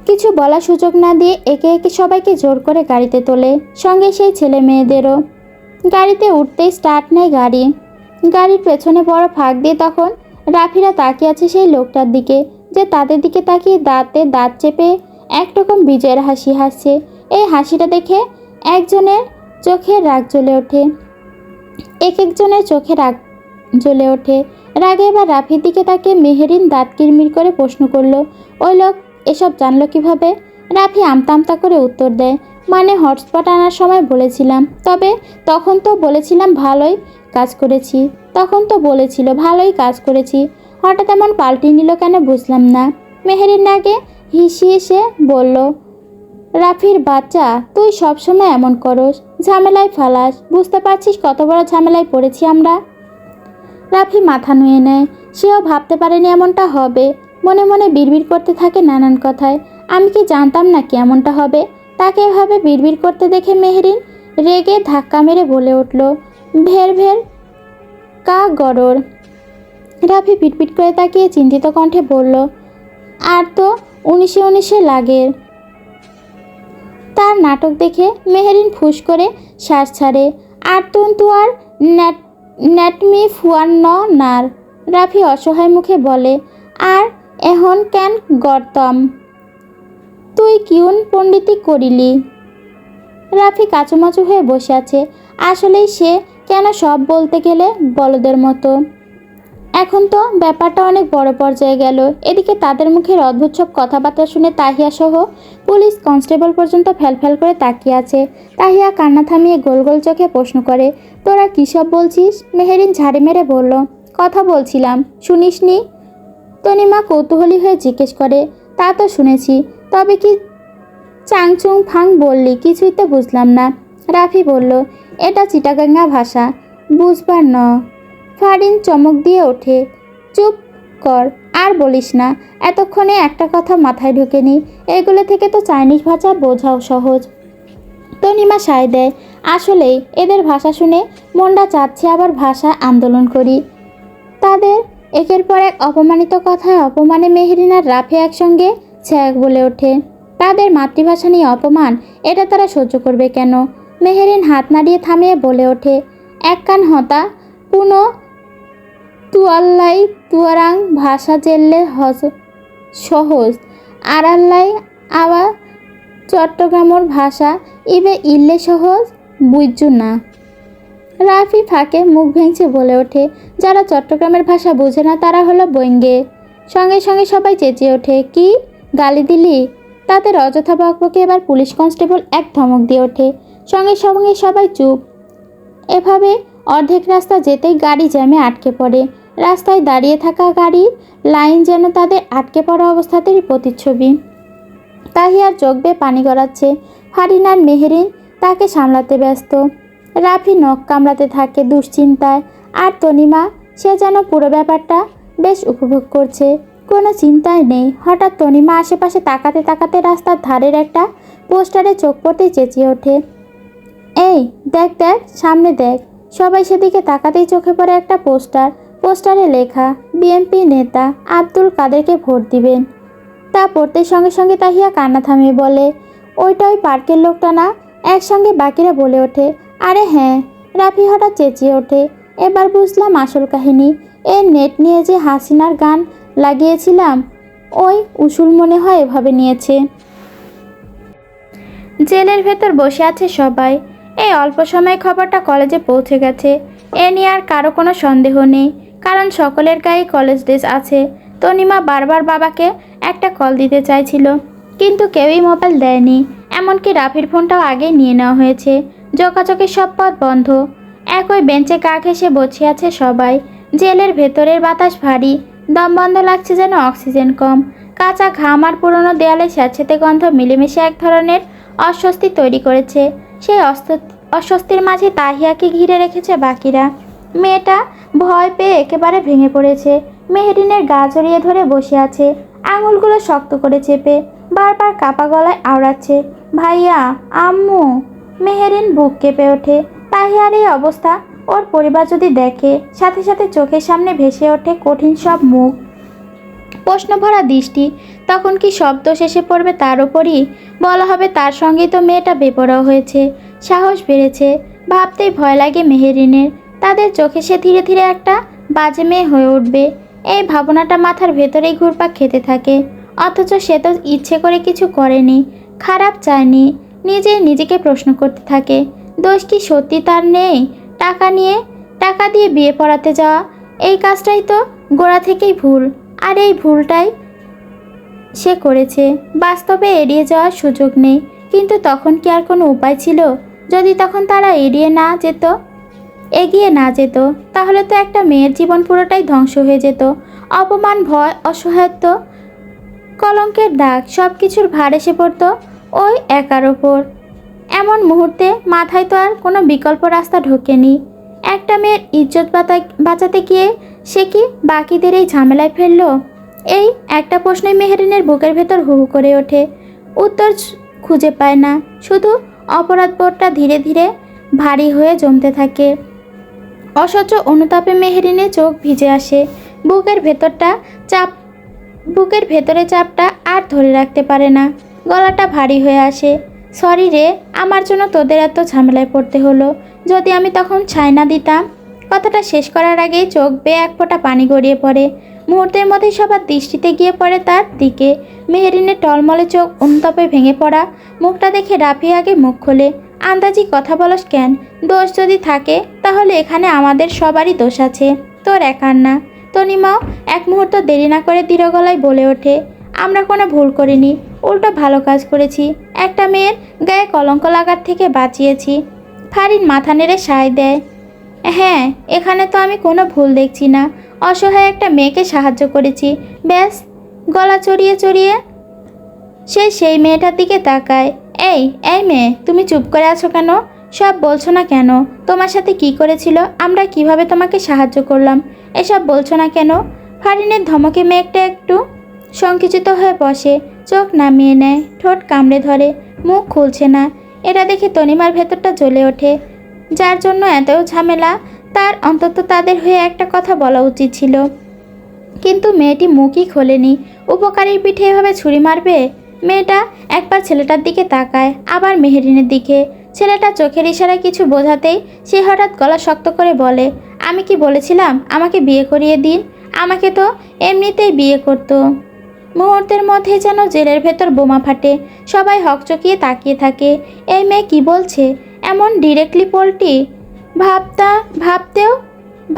কিছু বলার সুযোগ না দিয়ে একে একে সবাইকে জোর করে গাড়িতে তোলে, সঙ্গে সেই ছেলে মেয়েদেরও। গাড়িতে উঠতেই স্টার্ট নেয় গাড়ি। গাড়ির পেছনে বড় ফাঁক দিয়ে তখন রাফিরা তাকিয়ে আছে সেই লোকটার দিকে, যে তাদের দিকে তাকিয়ে দাঁতে দাঁত চেপে একরকম বিজয়ের হাসি হাসছে। এই হাসিটা দেখে একজনের চোখে রাগ জ্বলে ওঠে, একজনের চোখে রাগ জ্বলে ওঠে। রাগে এবার রাফির দিকে তাকিয়ে মেহেরিন দাঁত কিরমির করে প্রশ্ন করলো, ওই লোক এসব জানলো কিভাবে? রাফি আমতা আমতা করে উত্তর দেয়, মানে হটস্পট আনার সময় বলেছিলাম। তবে তখন তো বলেছিলাম ভালোই কাজ করেছি। হঠাৎ এমন পাল্টি নিল কেন বুঝলাম না। মেহেরিন আগে হিসিয়ে এসে বলল, রাফির বাচ্চা, তুই সবসময় এমন করস, ঝামেলায় ফালাস। বুঝতে পারছিস কত বড় ঝামেলায় পড়েছি আমরা? রাফি মাথা নুয়ে নেয়। সেও ভাবতে পারেনি এমনটা হবে। মনে মনে বিড়বিড় করতে থাকে নানান কথায়। আমি কি জানতাম না কি এমনটা হবে? তাকে এভাবে বিড়বিড় করতে দেখে মেহেরিন রেগে ধাক্কা মেরে বলে উঠল, ভের ভের কা গরর। রাফি পিটপিট করে তাকিয়ে চিন্তিত কণ্ঠে বলল, আর তো 19-19 লাগের। তার নাটক দেখে মেহেরিন ফুস করে শ্বাস ছাড়ে। আর তন্তু আর নেটমি ফুয়ান নার। রাফি অসহায় মুখে বলে, আর এখন কেন গরতম? তুই কিউন পণ্ডিতি করিলি? রাফি কাচুমাচু হয়ে বসে আছে। আসলেই সে কেন সব বলতে গেলে বলদের মতো। এখন তো ব্যাপারটা অনেক বড় পর্যায়ে গেল। এদিকে তাদের মুখের অদ্ভুত সব কথাবার্তা শুনে তাহিয়া সহ পুলিশ কনস্টেবল পর্যন্ত ফ্যালফ্যাল করে তাকিয়ে আছে। তাহিয়া কান্না থামিয়ে গোল গোল চোখে প্রশ্ন করে, তোরা কী সব বলছিস? মেহেরিন ঝাড়ি মেরে বলল, কথা বলছিলাম, শুনিসনি? তনিমা কৌতূহলী হয়ে জিজ্ঞেস করে, তা তো শুনেছি, তবে কি চাংচুং ফাং বললি? কিছুই তো বুঝলাম না। রাফি বলল, এটা চিটাগাঙ্গা ভাষা, বুঝবার ন। ফারিন চমক দিয়ে ওঠে, চুপ কর, আর বলিস না। এতক্ষণে একটা কথা মাথায় ঢোকেনি। এগুলো থেকে তো চাইনিজ ভাষা বোঝাও সহজ। তনিমা সায় দেয়, আসলেই এদের ভাষা শুনে মনটা চাচ্ছে আবার ভাষা আন্দোলন করি। তাদের একের পর এক অপমানিত কথায় অপমানে মেহেরিন আর রাফি একসঙ্গে ছ্যাক বলে ওঠে। তাদের মাতৃভাষা নিয়ে অপমান, এটা তারা সহ্য করবে কেন? মেহেরিন হাত নাড়িয়ে থামিয়ে বলে ওঠে, এক কান হতা পুনো তুয়াল্লাই তুয়ারাং ভাষা জেললে সহজ, আড়াল্লাই আবার চট্টগ্রামর ভাষা ইবে ইল্লে সহজ, বুঝছু না? রাফি ফাঁকে মুখ ভেঙচে বলে ওঠে, যারা চট্টগ্রামের ভাষা বোঝে না তারা হলো বঙ্গে। সঙ্গে সঙ্গে সবাই চেঁচিয়ে ওঠে, কি গালি দিলি? তাদের অযথা বকবকে এবার পুলিশ কনস্টেবল এক ধমক দিয়ে ওঠে। সঙ্গে সঙ্গে সবাই চুপ। এভাবে অর্ধেক রাস্তা যেতেই গাড়ি জ্যামে আটকে পড়ে। রাস্তায় দাঁড়িয়ে থাকা গাড়ির লাইন যেন তাদের আটকে পড়া অবস্থাতেই প্রতিচ্ছবি। তাহিয়ার চোখ বেয়ে পানি গড়াচ্ছে। ফারিন আর মেহেরিন তাকে সামলাতে ব্যস্ত। রাফি নখ কামড়াতে থাকে দুশ্চিন্তায়। আর তনিমা, সে যেন পুরো ব্যাপারটা বেশ উপভোগ করছে, কোনো চিন্তায় নেই। হঠাৎ তনিমা আশেপাশে তাকাতে তাকাতে রাস্তার ধারের একটা পোস্টারে চোখ পড়তেই চেঁচিয়ে ওঠে, এই দেখ দেখ, সামনে দেখ। সবাই সেদিকে তাকাতেই চোখে পড়ে একটা পোস্টার। পোস্টারে লেখা বিএনপি নেতা আব্দুল কাদেরকে ভোট দিবেন। তা পড়তে সঙ্গে সঙ্গে তাহিয়া কান্না থামিয়ে বলে, ওইটা ওই পার্কের লোকটা না? একসঙ্গে বাকিরা বলে ওঠে, আরে হ্যাঁ। রাফি হঠাৎ চেঁচিয়ে ওঠে, এবার বুঝলাম আসল কাহিনী। এর নেট নিয়ে যে হাসিনার গান লাগিয়েছিলাম, ওই উসুল মনে হয় এভাবে নিয়েছে। জেলের ভেতর বসে আছে সবাই। এই অল্প সময়ে খবরটা কলেজে পৌঁছে গেছে। এ নিয়ে আর কারো কোনো সন্দেহ নেই, কারণ সকলের গায়ে কলেজ ড্রেস আছে। তনিমা বারবার বাবাকে একটা কল দিতে চাইছিল, কিন্তু কেউই মোবাইল দেয়নি। এমনকি রাফির ফোনটাও আগেই নিয়ে নেওয়া হয়েছে। যোগাযোগের সব পথ বন্ধ। একই বেঞ্চে গা ঘেঁষে বসে আছে সবাই। জেলের ভেতরের বাতাস ভারী, দম বন্ধ লাগছে, যেন অক্সিজেন কম। কাঁচা ঘাম আর পুরনো দেয়ালে স্যাঁতসেঁতে গন্ধ মিলেমিশে এক ধরনের অস্বস্তি তৈরি করেছে। সেই অস্বস্তির মাঝে তাহিয়াকে ঘিরে রেখেছে বাকিরা। মেয়েটা ভয় পেয়ে একেবারে ভেঙে পড়েছে। মেহেরিনের গা জড়িয়ে ধরে বসে আছে, আঙুলগুলো শক্ত করে চেপে বারবার কাপা গলায় আওড়াচ্ছে, ভাইয়া, আম্মু। মেহেরিন বুক কেঁপে ওঠে। তাহিয়ার এই অবস্থা ওর পরিবার যদি দেখে, সাথে সাথে চোখের সামনে ভেসে ওঠে কঠিন সব মুখ, প্রশ্নভরা দৃষ্টি। তখন কি শব্দ শেষে পড়বে তার ওপরই? বলা হবে তার সঙ্গেই তো মেয়েটা বেপরোয়া হয়েছে। সাহস বেড়েছে, ভাবতেই ভয় লাগে মেহেরিনের। তাদের চোখে সে ধীরে ধীরে একটা বাজে মেয়ে হয়ে উঠবে। এই ভাবনাটা মাথার ভেতরেই ঘুরপাক খেতে থাকে। অথচ সে তো ইচ্ছে করে কিছু করেনি, খারাপ চায়নি। নিজেই নিজেকে প্রশ্ন করতে থাকে, দোষ কি সত্যি তার নেই? টাকা দিয়ে বিয়ে পড়াতে যাওয়া, এই কাজটাই তো গোড়া থেকেই ভুল। আর এই ভুলটাই সে করেছে। বাস্তবে এড়িয়ে যাওয়ার সুযোগ নেই। কিন্তু তখন কি আর কোনো উপায় ছিল? যদি তখন তারা এগিয়ে না যেত, তাহলে তো একটা মেয়ের জীবন পুরোটাই ধ্বংস হয়ে যেত। অপমান, ভয়, অসহায়ত্ব, কলঙ্কের দাগ, সব কিছুর ভার এসে পড়তো ওই একার ওপর। এমন মুহূর্তে মাথায় তো আর কোনো বিকল্প রাস্তা ঢোকেনি। একটা মেয়ের ইজ্জত বাঁচাতে গিয়ে সে কি বাকিদের এই ঝামেলায় ফেললো? এই একটা প্রশ্নই মেহেরিনের বুকের ভেতর হু হু করে ওঠে। উত্তর খুঁজে পায় না, শুধু অপরাধবোধটা ধীরে ধীরে ভারী হয়ে জমতে থাকে। অসহ্য অনুতাপে মেহেরিনের চোখ ভিজে আসে। বুকের ভেতরে চাপটা আর ধরে রাখতে পারে না। গলাটা ভারী হয়ে আসে। সরি রে, আমার জন্য তোদের এত ঝামেলায় পড়তে হলো। যদি আমি তখন ছাই না দিতাম। কথাটা শেষ করার আগেই চোখ বেয়ে এক ফোঁটা পানি গড়িয়ে পড়ে। মুহূর্তের মধ্যে সবার দৃষ্টিতে গিয়ে পড়ে তার দিকে। মেহেরিনের টলমলে চোখ, অনুতাপে ভেঙে পড়া মুখটা দেখে রাফি আগে মুখ খোলে। আন্দাজি কথা বলস কেন? দোষ যদি থাকে তাহলে এখানে আমাদের সবারই দোষ আছে, তোর একার না। তনিমাও এক মুহূর্ত দেরি না করে দৃঢ় গলায় বলে ওঠে, আমরা কোনো ভুল করিনি, উল্টো ভালো কাজ করেছি। একটা মেয়ের গায়ে কলঙ্ক লাগার থেকে বাঁচিয়েছি। ফারিন মাথা নেড়ে সায় দেয়, হ্যাঁ, এখানে তো আমি কোনো ভুল দেখছি না। অসহায় একটা মেয়েকে সাহায্য করেছি, ব্যাস। গলা চড়িয়ে সেই মেয়েটার দিকে তাকায়। এই মেয়ে, তুমি চুপ করে আছো কেন? সব বলছো না কেন? তোমার সাথে কি করেছিল, আমরা কিভাবে তোমাকে সাহায্য করলাম, এসব বলছো না কেন? ফারিনের ধমকে মেয়েটা একটু সংকুচিত হয়ে বসে, চোখ নামিয়ে নেয়, ঠোঁট কামড়ে ধরে, মুখ খুলছে না। এটা দেখে তনিমার ভেতরটা জ্বলে ওঠে। যার জন্য এত ঝামেলা, তার অন্তত তাদের হয়ে একটা কথা বলা উচিত ছিল। কিন্তু মেয়েটি মুখই খোলেনি। উপকারীর পিঠে এভাবে ছুরি মারবে? মেয়েটা একবার ছেলেটার দিকে তাকায়, আবার মেহেরিনের দিকে। ছেলেটা চোখের ইশারায় কিছু বোঝাতেই সে হঠাৎ গলা শক্ত করে বলে, আমি কি বলেছিলাম আমাকে বিয়ে করিয়ে দিন? আমাকে তো এমনিতেই বিয়ে করতো। মুহূর্তের মধ্যে যেন জেলের ভেতর বোমা ফাটে। সবাই হকচকিয়ে তাকিয়ে থাকে। এই মেয়ে কি বলছে? এমন ডিরেক্টলি পোল্টি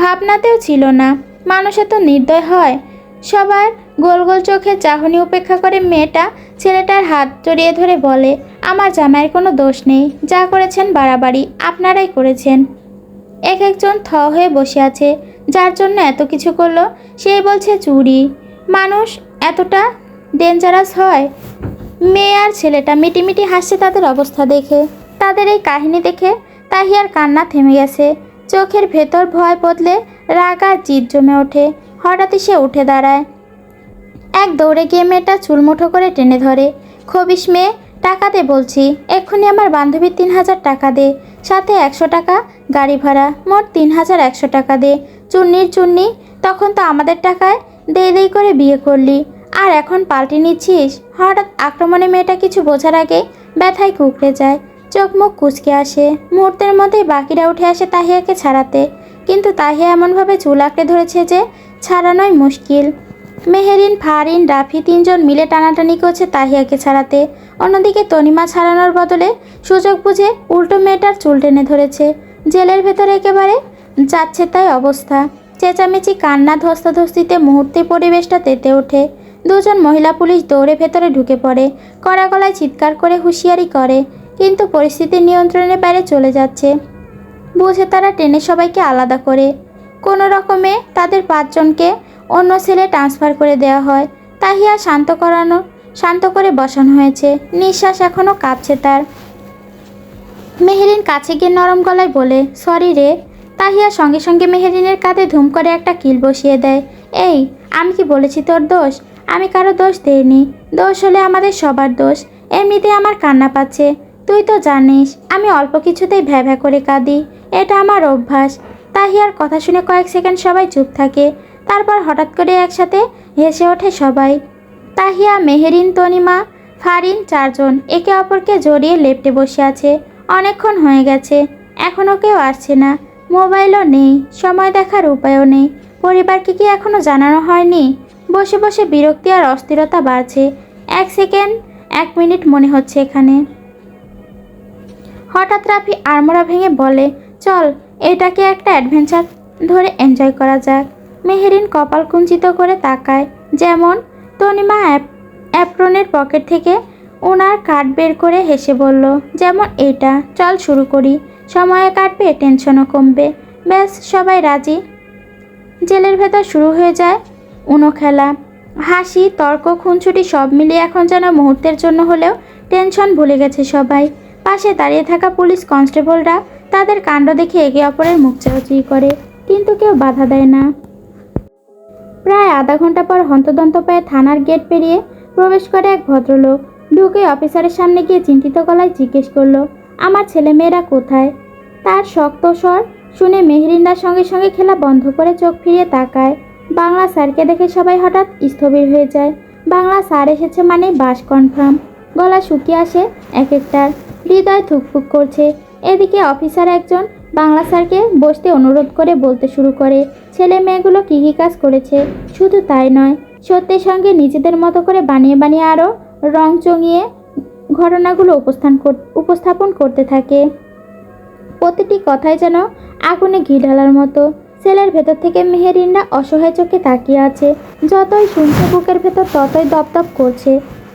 ভাবনাতেও ছিল না। মানুষ এত নির্দয় হয়? সবার গোল গোল চোখের চাহনি উপেক্ষা করে মেয়েটা ছেলেটার হাত জড়িয়ে ধরে বলে, আমার জামাইয়ের কোনো দোষ নেই, যা করেছেন বাড়াবাড়ি আপনারাই করেছেন। একজন থ হয়ে বসে আছে। যার জন্য এত কিছু করলো সেই বলছে চুরি। মানুষ এতটা ডেঞ্জারাস হয়? মেয়ে আর ছেলেটা মিটিমিটি হাসছে তাদের অবস্থা দেখে। তাদের এই কাহিনী দেখে তাহিয়ার কান্না থেমে গেছে। চোখের ভেতর ভয় বদলে রাগ আর জিদ জমে ওঠে। হঠাৎই সে উঠে দাঁড়ায়। এক দৌড়ে গিয়ে মেয়েটা চুলমুঠো করে টেনে ধরে। খবিস মেয়ে, টাকা দে বলছি, এক্ষুনি আমার বান্ধবীর 3000 টাকা দে, সাথে 100 টাকা গাড়ি ভাড়া, মোট 3100 টাকা দে। চুন্নির চুন্নি তখন তো আমাদের টাকায় দেই করে বিয়ে করলি, আর এখন পাল্টে নিচ্ছিস। হঠাৎ আক্রমণে মেয়েটা কিছু বোঝার আগে ব্যথায় কুঁকড়ে যায়, চোখ মুখ কুঁচকে আসে। মুহূর্তের মধ্যেই বাকিরা উঠে আসে তাহিয়াকে ছাড়াতে, কিন্তু তাহিয়া এমনভাবে চুল আঁকড়ে ধরেছে যে ছাড়ানোই মুশকিল। মেহেরিন, ফারিন, রাফি তিনজন মিলে টানাটানি করছে তাহিয়াকে ছাড়াতে। অন্যদিকে তনিমা ছাড়ানোর বদলে সুযোগ বুঝে উল্টো মেয়েটার চুল টেনে ধরেছে। জেলের ভেতরে একেবারে যাচ্ছে তাই অবস্থা। চেঁচামেচি, কান্না, ধস্তাধস্তিতে মুহূর্তে পরিবেশটা তেতে ওঠে। দুজন মহিলা পুলিশ দৌড়ে ভেতরে ঢুকে পড়ে, কড়া গলায় চিৎকার করে হুঁশিয়ারি করে, কিন্তু পরিস্থিতি নিয়ন্ত্রণের বাইরে চলে যাচ্ছে। বুঝে তারা টেনে সবাইকে আলাদা করে কোনো রকমে তাদের 5 জনকে অন্য সেলে ট্রান্সফার করে দেওয়া হয়। তাহিয়া শান্ত করে বসানো হয়েছে, নিঃশ্বাস এখনও কাঁপছে তার। মেহেরিন কাছে গিয়ে নরম গলায় বলে, সরি রে। তাহিয়া সঙ্গে সঙ্গে মেহেরিনের কাঁধে ধুম করে একটা কিল বসিয়ে দেয়। এই, আমি কি বলেছি তোর দোষ? আমি কারো দোষ দেইনি। দোষ হলে আমাদের সবার দোষ। এমনিতে আমার কান্না পাচ্ছে, তুই তো জানিস আমি অল্প কিছুতেই ভ্যা করে কাঁদি, এটা আমার অভ্যাস। তাহিয়ার কথা শুনে কয়েক সেকেন্ড সবাই চুপ থাকে, তারপর হঠাৎ করে একসাথে হেসে ওঠে সবাই। তাহিয়া, মেহেরিন, তনিমা, ফারিন 4 জন একে অপরকে জড়িয়ে লেপ্টে বসে আছে। অনেকক্ষণ হয়ে গেছে, এখনও কেউ আসছে না। মোবাইলও নেই, সময় দেখার উপায়ও নেই। পরিবারকে কি এখনও জানানো হয়নি? বসে বসে বিরক্তি আর অস্থিরতা বাড়ছে। 1 সেকেন্ড 1 মিনিট মনে হচ্ছে এখানে। হঠাৎ রাফি আড়মোড়া ভেঙে বলে, চল এটাকে একটা অ্যাডভেঞ্চার ধরে এনজয় করা যাক। মেহেরিন কপাল কুঞ্চিত করে তাকায়, যেমন তনিমা অ্যাপ্রনের পকেট থেকে ওনার কার্ড বের করে হেসে বলল, যেমন এটা। চল শুরু করি, সময় কাটবে, টেনশনও কমবে। ব্যাস, সবাই রাজি। জেলের ভেতর শুরু হয়ে যায় উনো খেলা। হাসি, তর্ক, খুনছুটি সব মিলিয়ে এখন যেন মুহূর্তের জন্য হলেও টেনশন ভুলে গেছে সবাই। পাশে দাঁড়িয়ে থাকা পুলিশ কনস্টেবলরা তাদের কাণ্ড দেখে একে অপরের মুখ চাওয়াচুই করে, কিন্তু কেউ বাধা দেয় না। প্রায় আধা ঘন্টা পর হন্তদন্ত পায়ে থানার গেট পেরিয়ে প্রবেশ করে এক ভদ্রলোক। ঢুকে অফিসারের সামনে গিয়ে চিন্তিত গলায় জিজ্ঞেস করলো, আমার ছেলেমেয়েরা কোথায়? তার শক্ত স্বর শুনে মেহেরিনরা সঙ্গে সঙ্গে খেলা বন্ধ করে চোখ ফিরিয়ে তাকায়। বাংলা স্যারকে দেখে সবাই হঠাৎ স্থবির হয়ে যায়। বাংলা স্যার এসেছে মানে বাস কনফার্ম। গলা শুকিয়ে আসে এক একটার, হৃদয় থুকফুক করছে। এদিকে অফিসার একজন বাংলা স্যারকে বসতে অনুরোধ করে বলতে শুরু করে, ছেলে মেয়েগুলো কী কী কাজ করেছে। শুধু তাই নয়, সত্যের সঙ্গে নিজেদের মতো করে বানিয়ে বানিয়ে আরও রং চঙিয়ে ঘটনাগুলো উপস্থাপন করতে থাকে। প্রতিটি কথাই যেন আগুনে ঘি ঢালার মতো। সেলের ভেতর থেকে মেহেরিনরা অসহায় চোখে তাকিয়ে আছে। যতই শুনছে বুকের ভেতর ততই দপদপ করছে।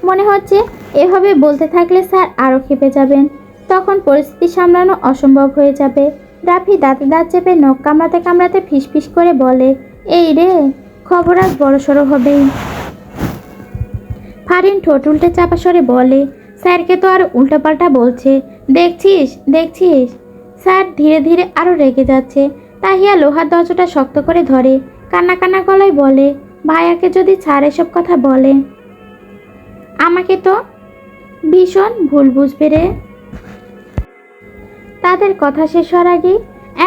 মনে হচ্ছে এভাবে বলতে থাকলে স্যার আরও ক্ষেপে যাবেন, তখন পরিস্থিতি সামলানো অসম্ভব হয়ে যাবে। রাফি দাঁতে দাঁত চেপে নখ কামড়াতে কামড়াতে ফিসফিস করে বলে, এই রে, খবর আজ বড়সড় হবেই। ফারিন ঠোঁট উল্টে চাপা স্বরে বলে, স্যারকে তো আর উল্টাপাল্টা বলছে, দেখছিস। স্যার ধীরে ধীরে আরও রেগে যাচ্ছে। তাহিয়া লোহার দরজাটা শক্ত করে ধরে, কান্না কান্না গলায় বলে, ভাইয়াকে যদি স্যার এসব কথা বলে, আমাকে তো ভীষণ ভুল বুঝবে রে। তাদের কথা শেষ হওয়ার আগেই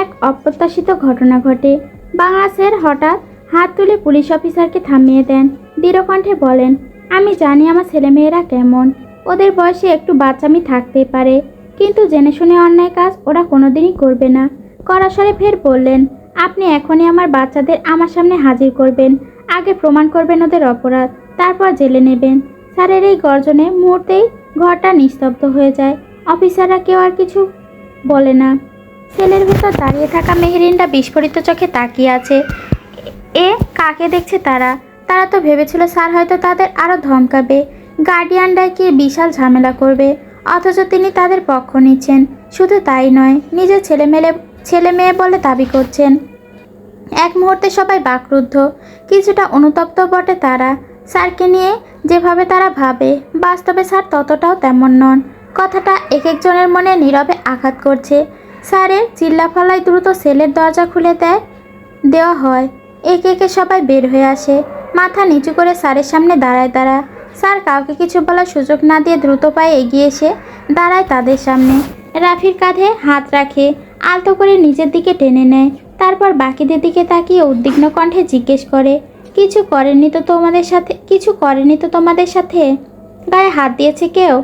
এক অপ্রত্যাশিত ঘটনা ঘটে। বাংলা স্যার হঠাৎ হাত তুলে পুলিশ অফিসারকে থামিয়ে দেন। দৃঢ়কণ্ঠে বলেন, আমি জানি আমার ছেলেমেয়েরা কেমন। ওদের বয়সে একটু বাচ্চামি থাকতেই পারে, কিন্তু জেনে শুনে অন্যায় কাজ ওরা কোনোদিনই করবে না। কড়াস্বরে ফের বললেন, আপনি এখনই আমার বাচ্চাদের আমার সামনে হাজির করবেন। আগে প্রমাণ করবেন ওদের অপরাধ, তারপর জেলে নেবেন। স্যারের এই গর্জনে মুহূর্তেই ঘরটা নিস্তব্ধ হয়ে যায়। অফিসাররা কেউ আর কিছু বলে না। সেলের ভেতর দাঁড়িয়ে থাকা মেহেরিনরা বিস্ফোরিত চোখে তাকিয়ে আছে। এ কাকে দেখছে তারা? তারা তো ভেবেছিল স্যার হয়তো তাদের আরও ধমকাবে, গার্ডিয়ানরা কি বিশাল ঝামেলা করবে, অথচ তিনি তাদের পক্ষ নিচ্ছেন। শুধু তাই নয়, নিজের ছেলে মেয়ে বলে দাবি করছেন। এক মুহূর্তে সবাই বাকরুদ্ধ, কিছুটা অনুতপ্ত বটে তারা। স্যারকে নিয়ে যেভাবে তারা ভাবে, বাস্তবে স্যার ততটাও তেমন নন। কথাটা এক একজনের মনে নীরবে আঘাত করছে। স্যারের চিল্লাফালায় দ্রুত সেলের দরজা খুলে দেওয়া হয়। একে একে সবাই বের হয়ে আসে। মাথা নিচু করে স্যারের সামনে দাঁড়ায় তারা। স্যার কাউকে কিছু বলার সুযোগ না দিয়ে দ্রুত পায়ে এগিয়ে এসে দাঁড়ায় তাদের সামনে। রাফির কাঁধে হাত রাখে, আলতো করে নিজের দিকে টেনে নেয়। তারপর বাকিদের দিকে তাকিয়ে উদ্বিগ্ন কণ্ঠে জিজ্ঞেস করে, কিছু করেনি তো তোমাদের সাথে? গায়ে হাত দিয়েছে কেউ?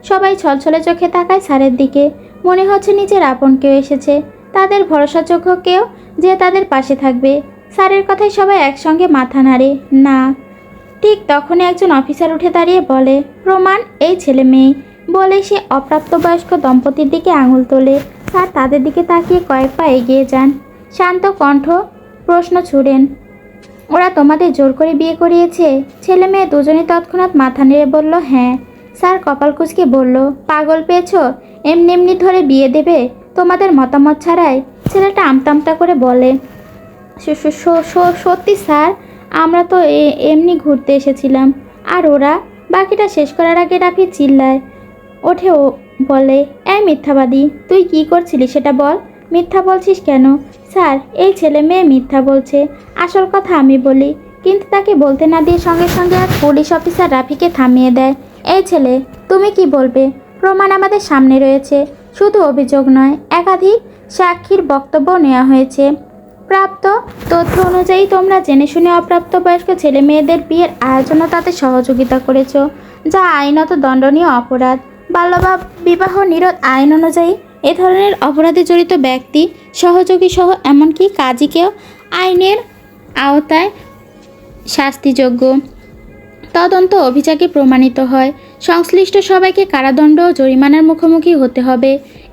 সবাই ছলছলে চোখে তাকায় স্যারের দিকে। মনে হচ্ছে নিজের আপন কেউ এসেছে, তাদের ভরসাযোগ্য কেউ যে তাদের পাশে থাকবে। স্যারের কথায় সবাই একসঙ্গে মাথা নাড়ে, না। ঠিক তখনই একজন অফিসার উঠে দাঁড়িয়ে বলে, প্রমাণ এই ছেলে মেয়ে। বলে সে অপ্রাপ্তবয়স্ক দম্পতির দিকে আঙুল তোলে। স্যার তাদের দিকে তাকিয়ে কয়েক পা এগিয়ে যান। শান্ত কণ্ঠ প্রশ্ন ছুড়েন, ওরা তোমাদের জোর করে বিয়ে করিয়েছে? ছেলে মেয়ে দুজনেই তৎক্ষণাৎ মাথা নেড়ে বলল, হ্যাঁ। স্যার কপাল কুঁচকে বলল, পাগল পেয়েছ? এমনি এমনি ধরে বিয়ে দেবে তোমাদের মতামত ছাড়াই? ছেলেটা আমতা করে বলে, সত্যি স্যার, আমরা তো এমনি ঘুরতে এসেছিলাম। আর ওরা? বাকিটা শেষ করার আগে রাফি চিল্লায় ওঠে, ও বলে, এই মিথ্যাবাদী, তুই কি করছিলি সেটা বল। মিথ্যা বলছিস কেন? স্যার এই ছেলে মেয়ে মিথ্যা বলছে, আসল কথা আমি বলি। কিন্তু তাকে বলতে না দিয়ে সঙ্গে সঙ্গে এক পুলিশ অফিসার রাফিকে থামিয়ে দেয়। এই ছেলে, তুমি কি বলবে? প্রমাণ আমাদের সামনে রয়েছে, শুধু অভিযোগ নয়, একাধিক সাক্ষীর বক্তব্য নেওয়া হয়েছে। প্রাপ্ত তথ্য অনুযায়ী তোমরা জেনে শুনে অপ্রাপ্তবয়স্ক ছেলে মেয়েদের বিয়ের আয়োজনও তাতে সহযোগিতা করেছ, যা আইনত দণ্ডনীয় অপরাধ। বাল্য বিবাহ নিরোধ আইন অনুযায়ী এ ধরনের অপরাধে জড়িত ব্যক্তি, সহযোগী সহ এমনকি কাজীকেও আইনের আওতায় শাস্তিযোগ্য। তদন্ত অভিযোগে প্রমাণিত হয় সংশ্লিষ্ট সবাইকে কারাদণ্ড ও জরিমানার মুখোমুখি হতে হবে।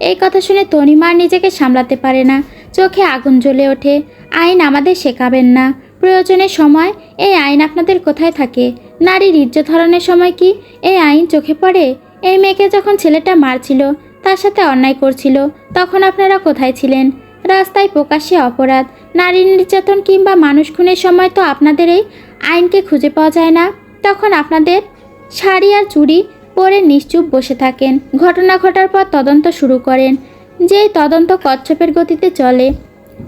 এই কথা শুনে তনিমার নিজেকে সামলাতে পারে না, চোখে আগুন জ্বলে ওঠে। আইন আমাদের শেখাবেন না? প্রয়োজনের সময় এই আইন আপনাদের কোথায় থাকে? নারীর ইজ্জত হরণের সময় কি এই আইন চোখে পড়ে? এই মেয়েকে যখন ছেলেটা মারছিল, তার সাথে অন্যায় করছিল, তখন আপনারা কোথায় ছিলেন? রাস্তায় প্রকাশ্যে অপরাধ, নারী নির্যাতন কিংবা মানুষ খুনের সময় তো আপনাদের এই আইনকে খুঁজে পাওয়া যায় না। তখন আপনাদের শাড়ি আর চুড়ি পরে নিশ্চুপ বসে থাকেন। ঘটনা ঘটার পর তদন্ত শুরু করেন, যেই তদন্ত কচ্ছপের গতিতে চলে।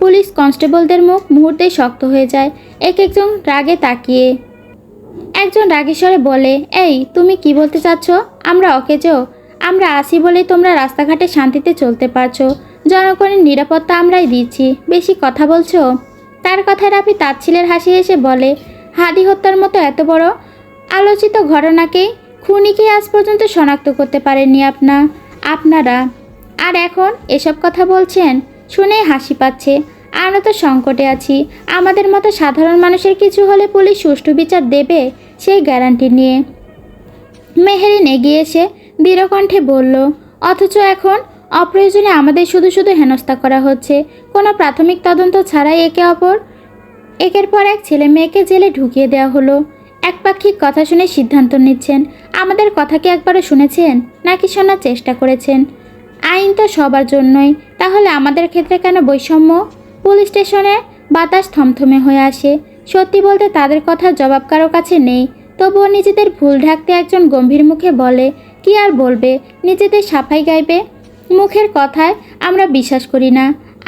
পুলিশ কনস্টেবলদের মুখ মুহূর্তেই শক্ত হয়ে যায়, একজন রাগে তাকিয়ে। একজন রাগী স্বরে বলে, এই তুমি কি বলতে চাচ্ছ? আমরা অকেজো? আমরা আসি বলেই তোমরা রাস্তাঘাটে শান্তিতে চলতে পারছো। জনগণের নিরাপত্তা আমরাই দিচ্ছি, বেশি কথা বলছো? তার কথায় রাফি তাচ্ছিলের হাসি হেসে বলে, হাদি হত্যার মতো এত বড় আলোচিত ঘটনাকেই, খুনিকে আজ পর্যন্ত শনাক্ত করতে পারেননি আপনারা, আর এখন এসব কথা বলছেন? শুনেই হাসি পাচ্ছে। আমরা তো সংকটে আছি, আমাদের মতো সাধারণ মানুষের কিছু হলে পুলিশ সুষ্ঠু বিচার দেবে সেই গ্যারান্টি নিয়ে। মেহেরিন এগিয়ে এসে দৃঢ়কণ্ঠে বলল, অথচ এখন অপ্রয়োজনে আমাদের শুধু হেনস্থা করা হচ্ছে। কোনো প্রাথমিক তদন্ত ছাড়াই একের পর এক ছেলে মেয়েকে জেলে ঢুকিয়ে দেওয়া হলো। একপাক্ষিক কথা শুনে সিদ্ধান্ত নিচ্ছেন। আমাদের কথা কি একবারও শুনেছেন, নাকি শোনার চেষ্টা করেছেন? আইন তো সবার জন্যই, তাহলে আমাদের ক্ষেত্রে কেন বৈষম্য? পুলিশ স্টেশনে বাতাস থমথমে হয়ে আসে। সত্যি বলতে তাদের কথার জবাব কারো কাছে নেই। তবুও নিজেদের ভুল ঢাকতে একজন গম্ভীর মুখে বলে, কি আর বলবে, নিজেদের সাফাই গাইবে। মুখের কথায় আমরা বিশ্বাস করি না,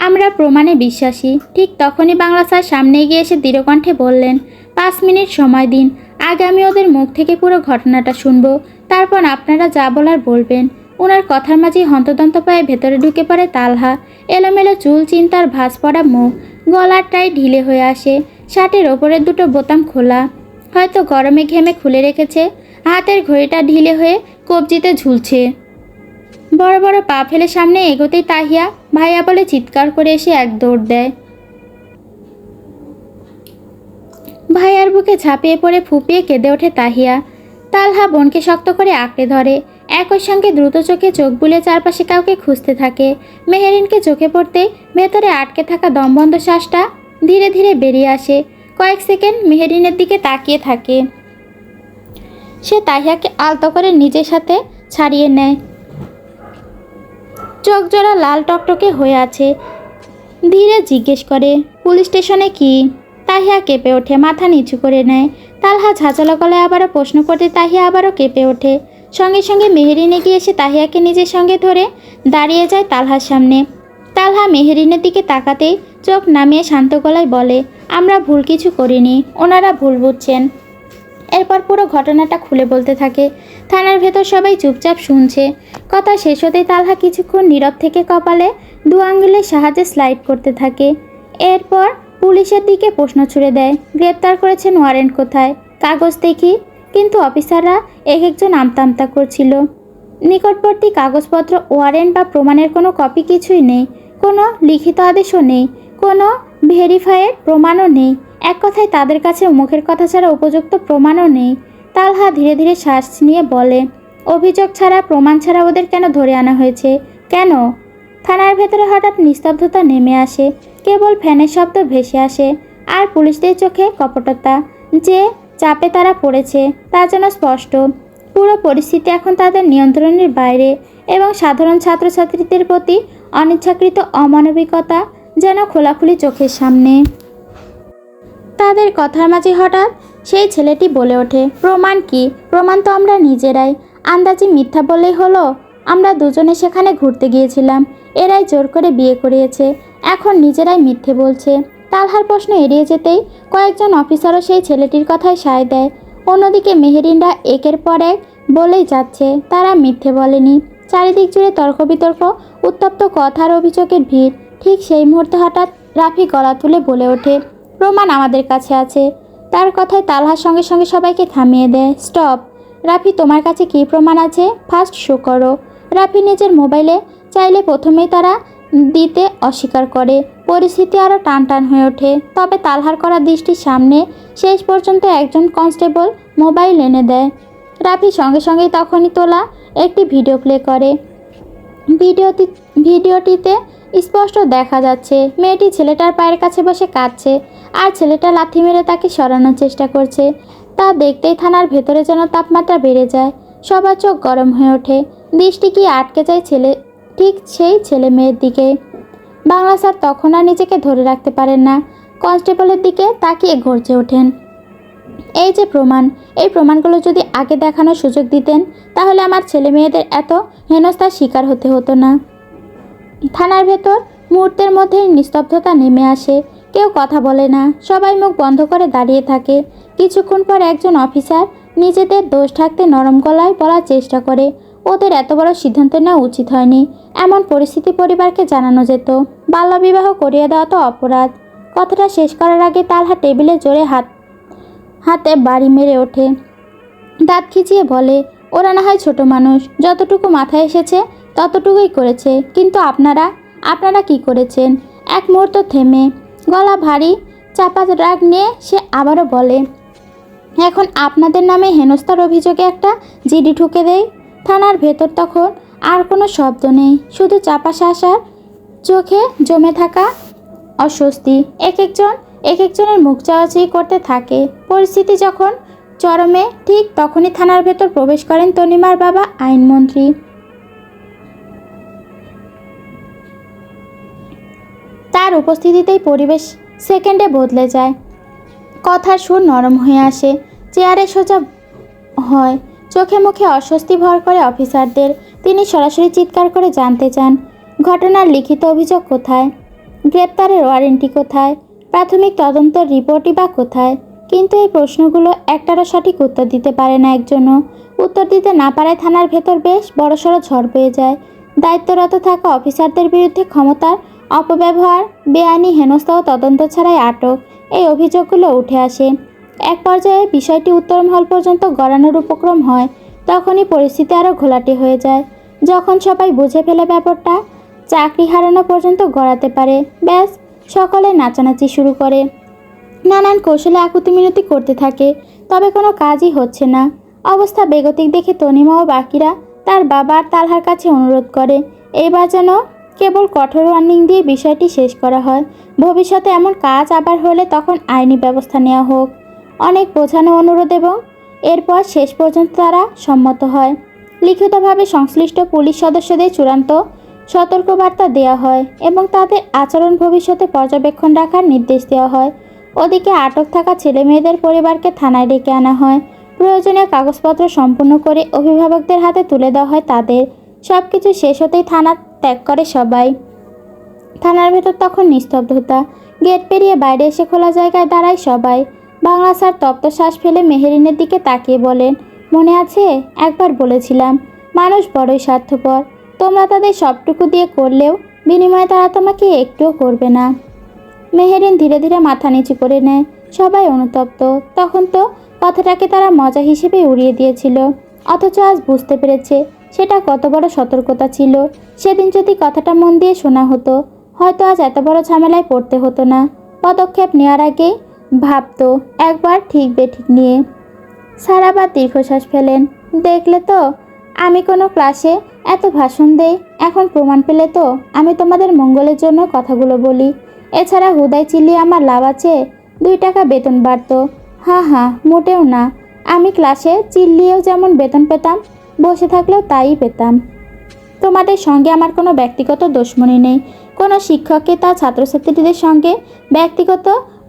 আমরা প্রমাণে বিশ্বাসী। ঠিক তখনই বাংলা স্যার সামনে এগিয়ে এসে দৃঢ়কণ্ঠে বললেন, 5 মিনিট সময় দিন, আগে আমি ওদের মুখ থেকে পুরো ঘটনাটা শুনবো, তারপর আপনারা যা বলার বলবেন। ওনার কথার মাঝেই হন্তদন্ত পায়ে ভেতরে ঢুকে পড়ে তালহা। এলোমেলো চুল, চিন্তার ভাঁজ পড়া মুখ, গলার টাই ঢিলে হয়ে আসে, শার্টের ওপরের দুটো বোতাম খোলা, হয়তো গরমে ঘেমে খুলে রেখেছে। হাতের ঘড়িটা ঢিলে হয়ে কবজিতে ঝুলছে। বড় বড় পা ফেলে সামনে এগোতেই তাহিয়া ভাইয়া বলে চিৎকার করে এসে এক দৌড় দেয়। ভাইয়ার বুকে ঝাঁপিয়ে পড়ে ফুপিয়ে কেঁদে ওঠে তাহিয়া। তালহা বোনকে শক্ত করে আঁকড়ে ধরে, একই সঙ্গে দ্রুত চোখে চোখ বুলে চারপাশে কাউকে খুঁজতে থাকে। মেহেরিনকে চোখে পড়তে ভেতরে আটকে থাকা দমবন্ধ শ্বাসটা ধীরে ধীরে বেরিয়ে আসে। কয়েক সেকেন্ড মেহেরিনের দিকে তাকিয়ে থাকে। সে তাহিয়াকে আলতো করে নিজের সাথে ছাড়িয়ে নেয়। চোখ জোড়া লাল টকটকে হয়ে আছে। ধীরে জিজ্ঞেস করে, পুলিশ স্টেশনে কি? তাহিয়া কেঁপে ওঠে, মাথা নিচু করে নেয়। তালহা ঝাঁঝালো গলায় আবারও প্রশ্ন করতে তাহিয়া আবারও কেঁপে ওঠে। সঙ্গে সঙ্গে মেহেরিন এগিয়ে এসে তাহিয়াকে নিজের সঙ্গে ধরে দাঁড়িয়ে যায় তালহার সামনে। তালহা মেহেরিনের দিকে তাকাতেই চোখ নামিয়ে শান্ত গলায় বলে, আমরা ভুল কিছু করিনি, ওনারা ভুল বুঝছেন। এরপর পুরো ঘটনাটা খুলে বলতে থাকে। থানার ভেতর সবাই চুপচাপ শুনছে। কথা শেষ হতেই তালহা কিছুক্ষণ নীরব থেকে কপালে 2 আঙ্গুলের সাহায্যে স্লাইড করতে থাকে। এরপর পুলিশের দিকে প্রশ্ন ছুড়ে দেয়, গ্রেপ্তার করেছেন, ওয়ারেন্ট কোথায়, কাগজ দেখি। কিন্তু অফিসাররা এক একজন আমতা আমতা করছিল। নিকটবর্তী কাগজপত্র, ওয়ারেন্ট বা প্রমাণের কোনো কপি কিছুই নেই, কোনো লিখিত আদেশও নেই, কোনো ভেরিফাইড প্রমাণও নেই। এক কথায় তাদের কাছে মুখের কথা ছাড়া উপযুক্ত প্রমাণও নেই। তালহা ধীরে ধীরে শ্বাস নিয়ে বলে, অভিযোগ ছাড়া, প্রমাণ ছাড়া ওদের কেন ধরে আনা হয়েছে? কেন? থানার ভেতরে হঠাৎ নিস্তব্ধতা নেমে আসে, কেবল ফ্যানের শব্দ ভেসে আসে, আর পুলিশদের চোখে কপটতা। যে চাপে তারা পড়েছে তা যেন স্পষ্ট। পুরো পরিস্থিতি এখন তাদের নিয়ন্ত্রণের বাইরে, এবং সাধারণ ছাত্রছাত্রীদের প্রতি অনিচ্ছাকৃত অমানবিকতা যেন খোলাখুলি চোখের সামনে। তাদের কথার মাঝে হঠাৎ সেই ছেলেটি বলে ওঠে, প্রমাণ কি? প্রমাণ তো আমরা নিজেরাই। আন্দাজি মিথ্যা বললেই হলো? আমরা দুজনে সেখানে ঘুরতে গিয়েছিলাম, এরাই জোর করে বিয়ে করিয়েছে, এখন নিজেরাই মিথ্যে বলছে। তালহার প্রশ্ন এড়িয়ে যেতেই কয়েকজন অফিসারও সেই ছেলেটির কথায় সায় দেয়। অন্যদিকে মেহেরিনরা একের পর এক বলেই যাচ্ছে তারা মিথ্যে বলেনি। চারিদিক জুড়ে তর্ক বিতর্ক, উত্তপ্ত কথার অভিযোগের ভিড়। ঠিক সেই মুহূর্তে হঠাৎ রাফি গলা তুলে বলে ওঠে, প্রমাণ আমাদের কাছে আছে। তার কথায় তালহার সঙ্গে সঙ্গে সবাইকে থামিয়ে দেয়। স্টপ! রাফি, তোমার কাছে কী প্রমাণ আছে? ফার্স্ট শো করো। রাফি নিজের মোবাইলে চাইলে প্রথমেই তারা দিতে অস্বীকার করে। পরিস্থিতি আরও টান টান হয়ে ওঠে। তবে তালহার করা দৃষ্টির সামনে শেষ পর্যন্ত একজন কনস্টেবল মোবাইল এনে দেয়। রাফি সঙ্গে সঙ্গেই তখনই তোলা একটি ভিডিও প্লে করে। ভিডিওটিতে স্পষ্ট দেখা যাচ্ছে মেয়েটি ছেলেটার পায়ের কাছে বসে কাঁদছে, আর ছেলেটা লাথি মেরে তাকে সরানোর চেষ্টা করছে। তা দেখতেই থানার ভেতরে যেন তাপমাত্রা বেড়ে যায়, সবার চোখ গরম হয়ে ওঠে, দৃষ্টি কি আটকে যায় ঠিক সেই ছেলে মেয়ের দিকে। বাংলা স্যার তখন আর নিজেকে ধরে রাখতে পারেন না, কনস্টেবলের দিকে তাকিয়ে গর্জে ওঠেন, এই যে প্রমাণ, এই প্রমাণগুলো যদি আগে দেখানোর সুযোগ দিতেন তাহলে আমার ছেলে মেয়েদের এত হেনস্থার শিকার হতে হতো না। থানার ভেতর মুহূর্তের মধ্যেই নিস্তব্ধতা নেমে আসে, কেউ কথা বলে না, সবাই মুখ বন্ধ করে দাঁড়িয়ে থাকে। কিছুক্ষণ পর একজন অফিসার নিজেদের দোষ ঢাকতে নরম গলায় বলার চেষ্টা করে, ওদের এত বড় সিদ্ধান্ত নেওয়া উচিত হয়নি, এমন পরিস্থিতি পরিবারকে জানানো যেত, বাল্যবিবাহ করিয়ে দেওয়া তো অপরাধ। কথাটা শেষ করার আগে তালহা টেবিলে জোরে হাতে বাড়ি মেরে ওঠে, দাঁত খিচিয়ে বলে, ওরা না হয় ছোট মানুষ, যতটুকু মাথায় এসেছে ততটুকুই করেছে, কিন্তু আপনারা কি করেছেন? এক মুহূর্ত থেমে গলা ভারী চাপা রাগ নিয়ে সে আবারও বলে, এখন আপনাদের নামে হেনস্থার অভিযোগে একটা জিডি ঠুকে দেয়। থানার ভেতর তখন আর কোনো শব্দ নেই, শুধু চাপা শ্বাস আর চোখে জমে থাকা অস্বস্তি। এক একজনের মুখ চাওয়াচাই করতে থাকে। পরিস্থিতি যখন চরমে ঠিক তখনই থানার ভেতর প্রবেশ করেন তনিমার বাবা আইনমন্ত্রী। তার উপস্থিতিতেই পরিবেশ সেকেন্ডে বদলে যায়, কথার সুর নরম হয়ে আসে, চেয়ারে সোজা হয়, চোখে মুখে অস্বস্তি ভর করে অফিসারদের। তিনি সরাসরি চিৎকার করে জানতে চান, ঘটনার লিখিত অভিযোগ কোথায়? গ্রেপ্তারের ওয়ারেন্টি কোথায়? প্রাথমিক তদন্তের রিপোর্টই বা কোথায়? কিন্তু এই প্রশ্নগুলো একটারও সঠিক উত্তর দিতে পারে না একজনও। উত্তর দিতে না পারায় থানার ভেতর বেশ বড়সড় ঝড় বয়ে যায়। দায়িত্বরত থাকা অফিসারদের বিরুদ্ধে ক্ষমতার অপব্যবহার, বেআইনি হেনস্থা ও তদন্ত ছাড়াই আটক, এই অভিযোগগুলো উঠে আসে। এক পর্যায়ে বিষয়টি উত্তরমহল পর্যন্ত গড়ানোর উপক্রম হয়। তখনই পরিস্থিতি আরও ঘোলাটে হয়ে যায়। যখন সবাই বুঝে ফেলে ব্যাপারটা চাকরি হারানো পর্যন্ত গড়াতে পারে, ব্যাস সকলে নাচানাচি শুরু করে, নানান কৌশলে আকুতি মিনতি করতে থাকে, তবে কোনো কাজই হচ্ছে না। অবস্থা বেগতিক দেখে তনিমা ও বাকিরা তার বাবা আর তালহার কাছে অনুরোধ করে, এইবার যেন কেবল কঠোর ওয়ার্নিং দিয়ে বিষয়টি শেষ করা হয়, ভবিষ্যতে এমন কাজ আবার হলে তখন আইনি ব্যবস্থা নেওয়া হোক। অনেক বোঝানো অনুরোধ এবং এরপর শেষ পর্যন্ত তারা সম্মত হয়। লিখিতভাবে সংশ্লিষ্ট পুলিশ সদস্যদের চূড়ান্ত সতর্কবার্তা দেওয়া হয় এবং তাদের আচরণ ভবিষ্যতে পর্যবেক্ষণ রাখার নির্দেশ দেওয়া হয়। ওদিকে আটক থাকা ছেলে মেয়েদের পরিবারকে থানায় ডেকে আনা হয়, প্রয়োজনীয় কাগজপত্র সম্পূর্ণ করে অভিভাবকদের হাতে তুলে দেওয়া হয় তাদের। সব কিছু শেষ হতেই থানা ত্যাগ করে সবাই। থানার ভেতর তখন নিস্তব্ধতা, গেট পেরিয়ে বাইরে এসে খোলা জায়গায় দাঁড়ায় সবাই। বাংলা স্যার তপ্ত শ্বাস ফেলে মেহেরিনের দিকে তাকিয়ে বলেন, মনে আছে একবার বলেছিলাম মানুষ বড়ই স্বার্থপর, তোমরা তাদের সবটুকু দিয়ে করলেও বিনিময়ে তারা তোমাকে একটুও করবে না। মেহেরিন ধীরে ধীরে মাথা নিচু করে নেয়। সবাই অনুতপ্ত। তখন তো কথাটাকে তারা মজা হিসেবে উড়িয়ে দিয়েছিল, অথচ আজ বুঝতে পেরেছে সেটা কত বড় সতর্কতা ছিল। সেদিন যদি কথাটা মন দিয়ে শোনা হতো, হয়তো আজ এত বড় ঝামেলায় পড়তে হতো না। পদক্ষেপ নেওয়ার আগে ভাবতো একবার ঠিক বেঠিক নিয়ে। স্যার আবার দীর্ঘশ্বাস ফেলেন। দেখলে তো, আমি কোনো ক্লাসে এত ভাষণ দেই, এখন প্রমাণ পেলে তো আমি তোমাদের মঙ্গলের জন্য কথাগুলো বলি। এছাড়া হুদাই চিল্লিয়ে আমার লাভ আছে? 2 টাকা বেতন বাড়তো। হ্যাঁ, মোটেও না। আমি ক্লাসে চিল্লিয়েও যেমন বেতন পেতাম, বসে থাকলেও তাই পেতাম। তোমাদের সঙ্গে আমার কোনো ব্যক্তিগত দুশমনি নেই। কোনো শিক্ষককে তার ছাত্রছাত্রীদের সঙ্গে ব্যক্তিগত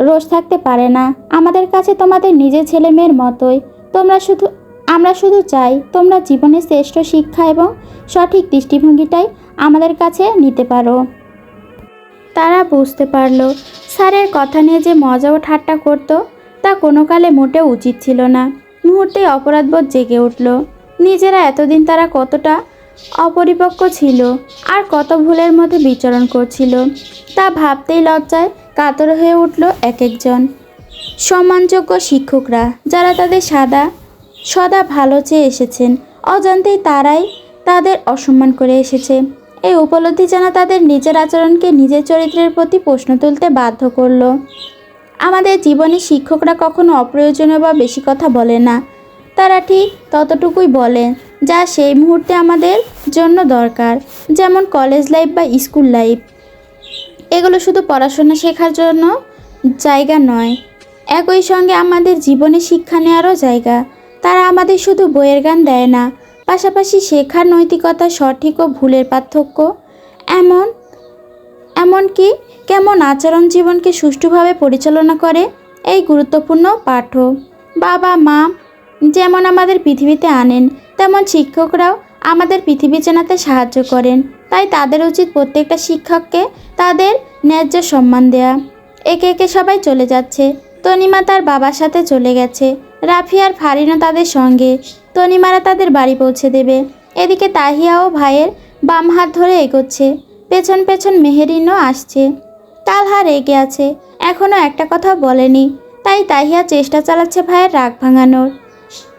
রোষ থাকতে পারে না। আমাদের কাছে তোমাদের নিজের ছেলে মেয়ের মতোই। আমরা শুধু চাই তোমরা জীবনের শ্রেষ্ঠ শিক্ষা এবং সঠিক দৃষ্টিভঙ্গিটাই আমাদের কাছে নিতে পারো। তারা বুঝতে পারল স্যারের কথা নিয়ে যে মজা ও ঠাট্টা করত, তা কোনো কালে মোটেও উচিত ছিল না। মুহূর্তে অপরাধবোধ জেগে উঠল। নিজেরা এতদিন তারা কতটা অপরিপক্ক ছিল আর কত ভুলের মধ্যে বিচরণ করছিল, তা ভাবতেই লজ্জায় কাতর হয়ে উঠল এক একজন। সম্মানযোগ্য শিক্ষকরা যারা তাদের সদা ভালো চেয়ে এসেছেন, অজান্তেই তারাই তাদের অসম্মান করে এসেছে। এই উপলব্ধি যেন তাদের নিজের আচরণকে নিজের চরিত্রের প্রতি প্রশ্ন তুলতে বাধ্য করল। আমাদের জীবনে শিক্ষকরা কখনো অপ্রয়োজনীয় বা বেশি কথা বলে না। তারা ঠিক ততটুকুই বলেন যা সেই মুহূর্তে আমাদের জন্য দরকার, যেমন কলেজ লাইফ বা স্কুল লাইফ। এগুলো শুধু পড়াশোনা শেখার জন্য জায়গা নয়, একই সঙ্গে আমাদের জীবনে শিক্ষা নেওয়ারও জায়গা। তারা আমাদের শুধু বইয়ের জ্ঞান দেয় না, পাশাপাশি শেখার নৈতিকতা, সঠিক ও ভুলের পার্থক্য, এমনকি কেমন আচরণ জীবনকে সুষ্ঠুভাবে পরিচালনা করে, এই গুরুত্বপূর্ণ পাঠও। বাবা মা যেমন আমাদের পৃথিবীতে আনেন, তেমন শিক্ষকরাও আমাদের পৃথিবী চেনাতে সাহায্য করেন। তাই তাদের উচিত প্রত্যেকটা শিক্ষককে তাদের ন্যায্য সম্মান দেয়া। একে একে সবাই চলে যাচ্ছে। তনিমা তার বাবার সাথে চলে গেছে। রাফি আর ফারিনও তাদের সঙ্গে। তনিমারা তাদের বাড়ি পৌঁছে দেবে। এদিকে তাহিয়া ও ভাইয়ের বাম হাত ধরে এগোচ্ছে। পেছন পেছন মেহেরিনও আসছে। তালহা রেগে আছে, এখনও একটা কথা বলেনি। তাই তাহিয়া চেষ্টা চালাচ্ছে ভাইয়ের রাগ ভাঙানোর।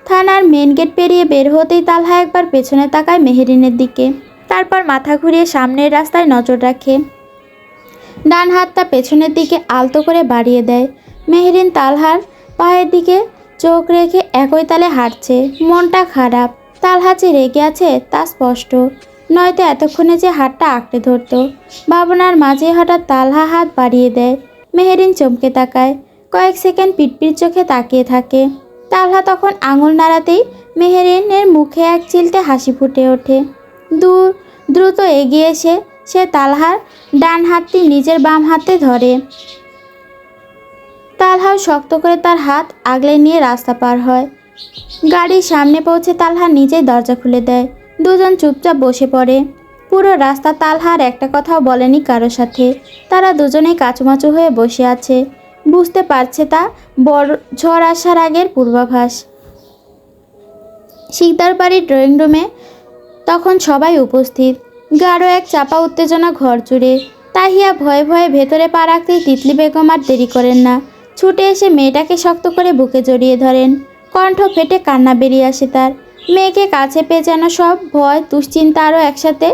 থানার মেন গেট পেরিয়ে বের হতেই তালহা একবার পেছনে তাকায় মেহেরিনের দিকে, তারপর মাথা ঘুরিয়ে সামনের রাস্তায় নজর রাখে। ডান হাতটা পেছনের দিকে আলতো করে বাড়িয়ে দেয়। মেহেরিন তালহার পায়ের দিকে চোখ রেখে একই তালে হাঁটছে। মনটা খারাপ। তালহা যে রেগে আছে তা স্পষ্ট, নয়তো এতক্ষণে যে হাতটা আঁকড়ে ধরত। ভাবনার মাঝে হঠাৎ তালহা হাত বাড়িয়ে দেয়। মেহেরিন চমকে তাকায়, কয়েক সেকেন্ড পিটপিট চোখে তাকিয়ে থাকে। তালহা তখন আঙুল নাড়াতেই মেহেরিনের মুখে এক চিলতে হাসি ফুটে ওঠে। দ্রুত এগিয়ে এসে সে তালহার ডান হাতটি নিজের বাম হাতে ধরে। তালহাও শক্ত করে তার হাত আগলে নিয়ে রাস্তা পার হয়। গাড়ির সামনে পৌঁছে তালহা নিজেই দরজা খুলে দেয়। দুজন চুপচাপ বসে পড়ে। পুরো রাস্তা তালহার একটা কথাও বলেনি কারো সাথে। তারা দুজনেই কাচুমাচু হয়ে বসে আছে। বুঝতে পারছে তা বড় ঝড় আসার আগের পূর্বাভাস। শিকদার বাড়ির ড্রয়িং রুমে তখন সবাই উপস্থিত। গাঢ় এক চাপা উত্তেজনা ঘর জুড়ে। তাহিয়া ভয়ে ভয়ে ভেতরে পা রাখতেই তিতলি বেগম আর দেরি করেন না। ছুটে এসে মেয়েটাকে শক্ত করে বুকে জড়িয়ে ধরেন। কণ্ঠ ফেটে কান্না বেরিয়ে আসে তার। মেয়েকে কাছে পেয়ে যেন সব ভয় দুশ্চিন্তা আরও একসাথে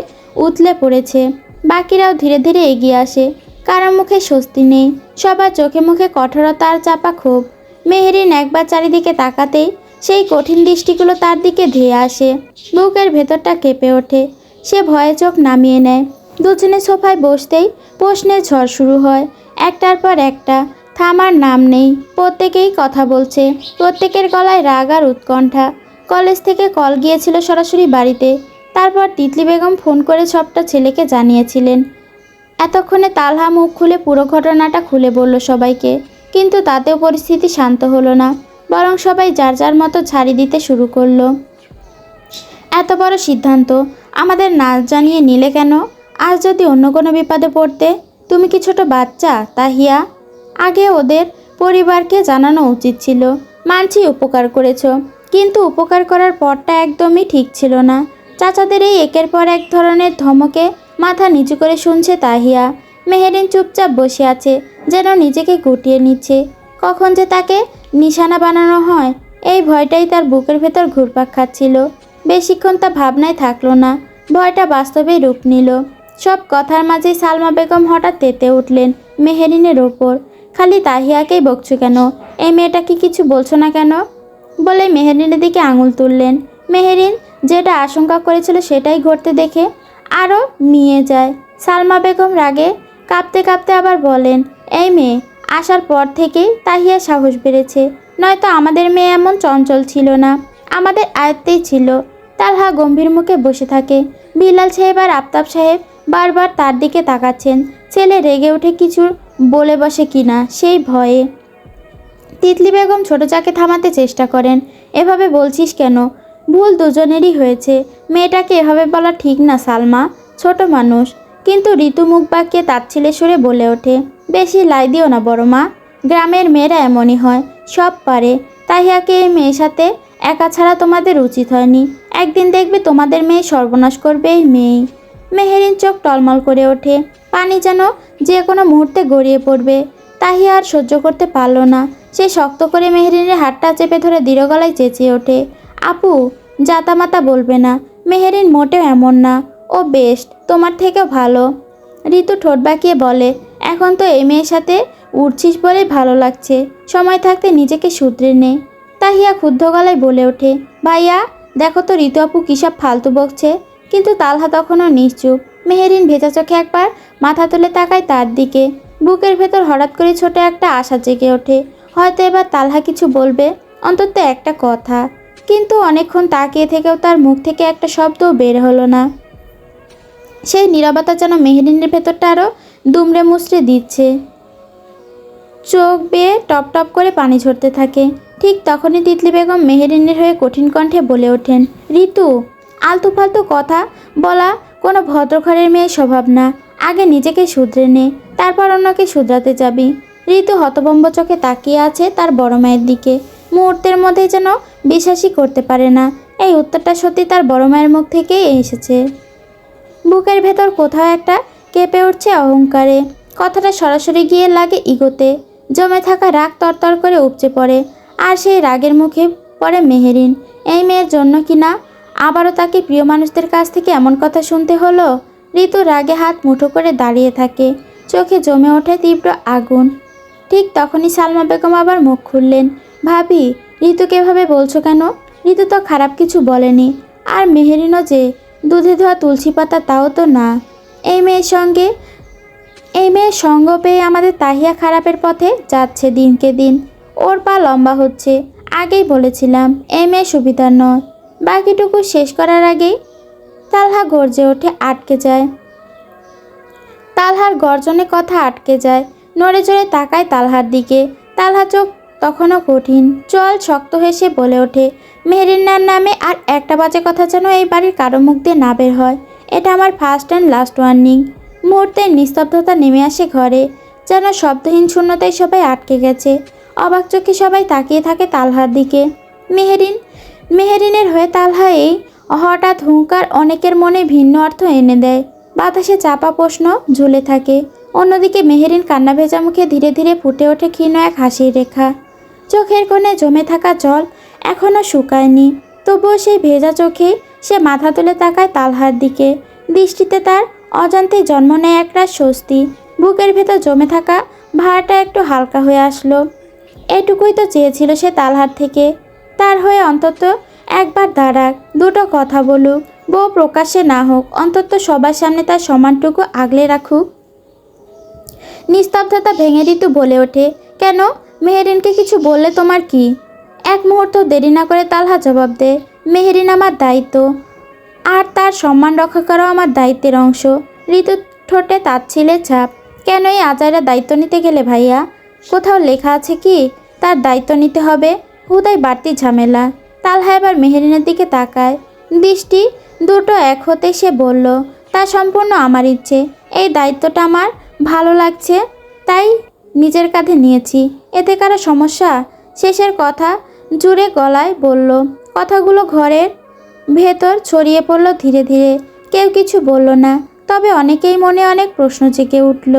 উথলে পড়েছে। বাকিরাও ধীরে ধীরে এগিয়ে আসে। কারো মুখে স্বস্তি নেই, সবার চোখে মুখে কঠোরতা আর চাপা ক্ষোভ। মেহেরিন একবার চারিদিকে তাকাতেই সেই কঠিন দৃষ্টিগুলো তার দিকে ধেয়ে আসে। বুকের ভেতরটা কেঁপে ওঠে। সে ভয়ে চোখ নামিয়ে নেয়। দুজনে সোফায় বসতেই প্রশ্নের ঝড় শুরু হয়। একটার পর একটা, থামার নাম নেই। প্রত্যেকেই কথা বলছে, প্রত্যেকের গলায় রাগ আর উৎকণ্ঠা। কলেজ থেকে কল গিয়েছিল সরাসরি বাড়িতে। তারপর তিতলি বেগম ফোন করে সবটা ছেলেকে জানিয়েছিলেন। এতক্ষণে তালহা মুখ খুলে পুরো ঘটনাটা খুলে বলল সবাইকে, কিন্তু তাতেও পরিস্থিতি শান্ত হলো না, বরং সবাই যার যার মতো ছাড়ি দিতে শুরু করলো। এত বড় সিদ্ধান্ত আমাদের না জানিয়ে নিলে কেন? আজ যদি অন্য কোনো বিপদে পড়তে? তুমি কি ছোট বাচ্চা তাহিয়া? আগে ওদের পরিবারকে জানানো উচিত ছিল। মানছি উপকার করেছো, কিন্তু উপকার করার পরটা একদমই ঠিক ছিল না। চাচাদের এই একের পর এক ধরনের ধমকে মাথা নিচু করে শুনছে তাহিয়া। মেহেরিন চুপচাপ বসে আছে। যেন নিজেকে গুটিয়ে নিচ্ছে। কখন যে তাকে নিশানা বানানো হয় এই ভয়টাই তার বুকের ভেতর ঘুরপাক খাচ্ছিল। বেশিক্ষণ তা ভাবনায় থাকলো না, ভয়টা বাস্তবেই রূপ নিল। সব কথার মাঝেই সালমা বেগম হঠাৎ তেতে উঠলেন মেহেরিনের ওপর। খালি তাহিয়াকেই বকছো কেন? এই মেয়েটাকে কিছু বলছো না কেন? বলে মেহেরিনের দিকে আঙুল তুললেন। মেহেরিন যেটা আশঙ্কা করেছিল সেটাই ঘটতে দেখে আরও মিয়ে যায়। সালমা বেগম রাগে কাঁপতে কাঁপতে আবার বলেন, এই মেয়ে আসার পর থেকেই তাহিয়ার সাহস বেড়েছে, নয়তো আমাদের মেয়ে এমন চঞ্চল ছিল না, আমাদের আয়ত্তেই ছিল। তালহা গম্ভীর মুখে বসে থাকে। বিলাল সাহেব আর আফতাব সাহেব বারবার তার দিকে তাকাচ্ছেন, ছেলে রেগে উঠে কিছু বলে বসে কিনা সেই ভয়ে। তিতলি বেগম ছোট চাকে থামাতে চেষ্টা করেন। এভাবে বলছিস কেন? ভুল দুজনেরই হয়েছে, মেয়েটাকে এভাবে বলা ঠিক না সালমা, ছোট মানুষ। কিন্তু ঋতু মুখ বাঁকিয়ে তাচ্ছিল্যের সুরে বলে ওঠে, বেশি লাই দিও না বড় মা, গ্রামের মেয়েরা এমনই হয়, সব পারে। তাহিয়াকে এই মেয়ের সাথে একা ছাড়া তোমাদের উচিত হয়নি। একদিন দেখবে তোমাদের মেয়ে সর্বনাশ করবে এই মেয়েই। মেহেরিন চোখ টলমল করে ওঠে, পানি যেন যে কোনো মুহূর্তে গড়িয়ে পড়বে। তাহিয়া আর সহ্য করতে পারল না। সে শক্ত করে মেহেরিনের হাতটা চেপে ধরে দৃঢ় গলায় চেঁচিয়ে ওঠে, আপু জাতামাতা বলবে না, মেহেরিন মোটেও এমন না, ও বেস্ট, তোমার থেকেও ভালো। ঋতু ঠোঁট বাঁকিয়ে বলে, এখন তো এই মেয়ের সাথে উঠছিস বলেই ভালো লাগছে, সময় থাকতে নিজেকে শুধরে নে। তাহিয়া ক্ষুব্ধ গলায় বলে ওঠে, ভাইয়া দেখো তো ঋতু আপু কী সব ফালতু বকছে। কিন্তু তালহা তখনও নিশ্চুপ। মেহেরিন ভেজা চোখে একবার মাথা তুলে তাকায় তার দিকে। বুকের ভেতর হঠাৎ করে ছোট একটা আশা জেগে ওঠে, হয়তো এবার তালহা কিছু বলবে, অন্তত একটা কথা। কিন্তু অনেকক্ষণ তাকিয়ে থেকেও তার মুখ থেকে একটা শব্দও বের হলো না। সেই নীরবতা যেন মেহেরিনের ভেতরটা আরও দুমড়ে মুচড়ে দিচ্ছে। চোখ বেয়ে টপ টপ করে পানি ঝরতে থাকে। ঠিক তখনই তিতলি বেগম মেহেরিনের হয়ে কঠিন কণ্ঠে বলে ওঠেন, ঋতু আলতু ফালতু কথা বলা কোনো ভদ্রঘরের মেয়ের স্বভাব না, আগে নিজেকে শুধরে নে, তারপর অন্যকে শুধরাতে যাবি। ঋতু হতভম্ব চোখে তাকিয়ে আছে তার বড় মায়ের দিকে। মুহূর্তের মধ্যেই যেন বিশ্বাসই করতে পারে না এই উত্তরটা সত্যি তার বড় মায়ের মুখ থেকেই এসেছে। বুকের ভেতর কোথাও একটা কেঁপে উঠছে অহংকারে। কথাটা সরাসরি গিয়ে লাগে ইগোতে। জমে থাকা রাগ তরতর করে উপচে পড়ে। আর সেই রাগের মুখে পড়ে মেহেরিন। এই মেয়ের জন্য কি না আবারও তাকে প্রিয় মানুষদের কাছ থেকে এমন কথা শুনতে হলো। ঋতু রাগে হাত মুঠো করে দাঁড়িয়ে থাকে, চোখে জমে ওঠে তীব্র আগুন। ঠিক তখনই সালমা বেগম আবার মুখ খুললেন, ভাবি ঋতুকে এভাবে বলছো কেন? ঋতু তো খারাপ কিছু বলেনি। আর মেহেরিনও যে দুধে ধোয়া তুলসী পাতা তাও তো না। এই মেয়ের সঙ্গ পেয়ে আমাদের তাহিয়া খারাপের পথে যাচ্ছে দিনকে দিন। ওর পা লম্বা হচ্ছে। আগেই বলেছিলাম এই মেয়ে সুবিধার নয়। বাকিটুকু শেষ করার আগেই তালহা গর্জে ওঠে, আটকে যায়। তালহার গর্জনে কথা আটকে যায়। নড়ে চড়ে তাকায় তালহার দিকে। তালহা চোখ তখনও কঠিন, চল শক্ত হেসে বলে ওঠে, মেহেরিনার নামে আর একটা বাজে কথা যেন এই বাড়ির কারো মুখ দিয়ে না বের হয়। এটা আমার ফার্স্ট অ্যান্ড লাস্ট ওয়ার্নিং। মুহূর্তের নিস্তব্ধতা নেমে আসে ঘরে, যেন শব্দহীন শূন্যতায় সবাই আটকে গেছে। অবাক চোখে সবাই তাকিয়ে থাকে তালহার দিকে। মেহেরিনের হয়ে তালহা এই হঠাৎ হুঙ্কার অনেকের মনে ভিন্ন অর্থ এনে দেয়। বাতাসে চাপা প্রশ্ন ঝুলে থাকে। অন্যদিকে মেহেরিন কান্না ভেজা মুখে ধীরে ধীরে ফুটে ওঠে ক্ষীণ এক হাসির রেখা। চোখের কোণে জমে থাকা জল এখনও শুকায়নি, তবুও সেই ভেজা চোখে সে মাথা তুলে তাকায় তালহার দিকে। দৃষ্টিতে তার অজান্তেই জন্ম নেয় একটা স্বস্তি। বুকের ভেতর জমে থাকা ভারটা একটু হালকা হয়ে আসলো। এটুকুই তো চেয়েছিল সে তালহার থেকে, তার হয়ে অন্তত একবার দাঁড়াক, দুটো কথা বলুক, বউ প্রকাশ্যে না হোক, অন্তত সবার সামনে তার সম্মানটুকু আগলে রাখুক। নিস্তব্ধতা ভেঙে ঋতু বলে ওঠে, কেন মেহেরিনকে কিছু বললে তোমার কি? এক মুহূর্ত দেরি না করে তালহা জবাব দেয়, মেহেরিন আমার দায়িত্ব, আর তার সম্মান রক্ষা করাও আমার দায়িত্বের অংশ। ঋতু ঠোঁটে তাচ্ছিলের ছাপ। কেন এই আজাইরা দায়িত্ব নিতে গেলে ভাইয়া? কোথাও লেখা আছে কি তার দায়িত্ব নিতে হবে? হুদাই বাড়তি ঝামেলা। তালহা এবার মেহেরিনের দিকে তাকায়। দৃষ্টি দুটো এক হতে সে বলল, তা সম্পূর্ণ আমার ইচ্ছে। এই দায়িত্বটা আমার ভালো লাগছে তাই নিজের কাঁধে নিয়েছি। এতে কারো সমস্যা? শেষের কথা জুড়ে গলায় বলল। কথাগুলো ঘরের ভেতর ছড়িয়ে পড়ল ধীরে ধীরে। কেউ কিছু বলল না, তবে অনেকেই মনে অনেক প্রশ্ন জেগে উঠল।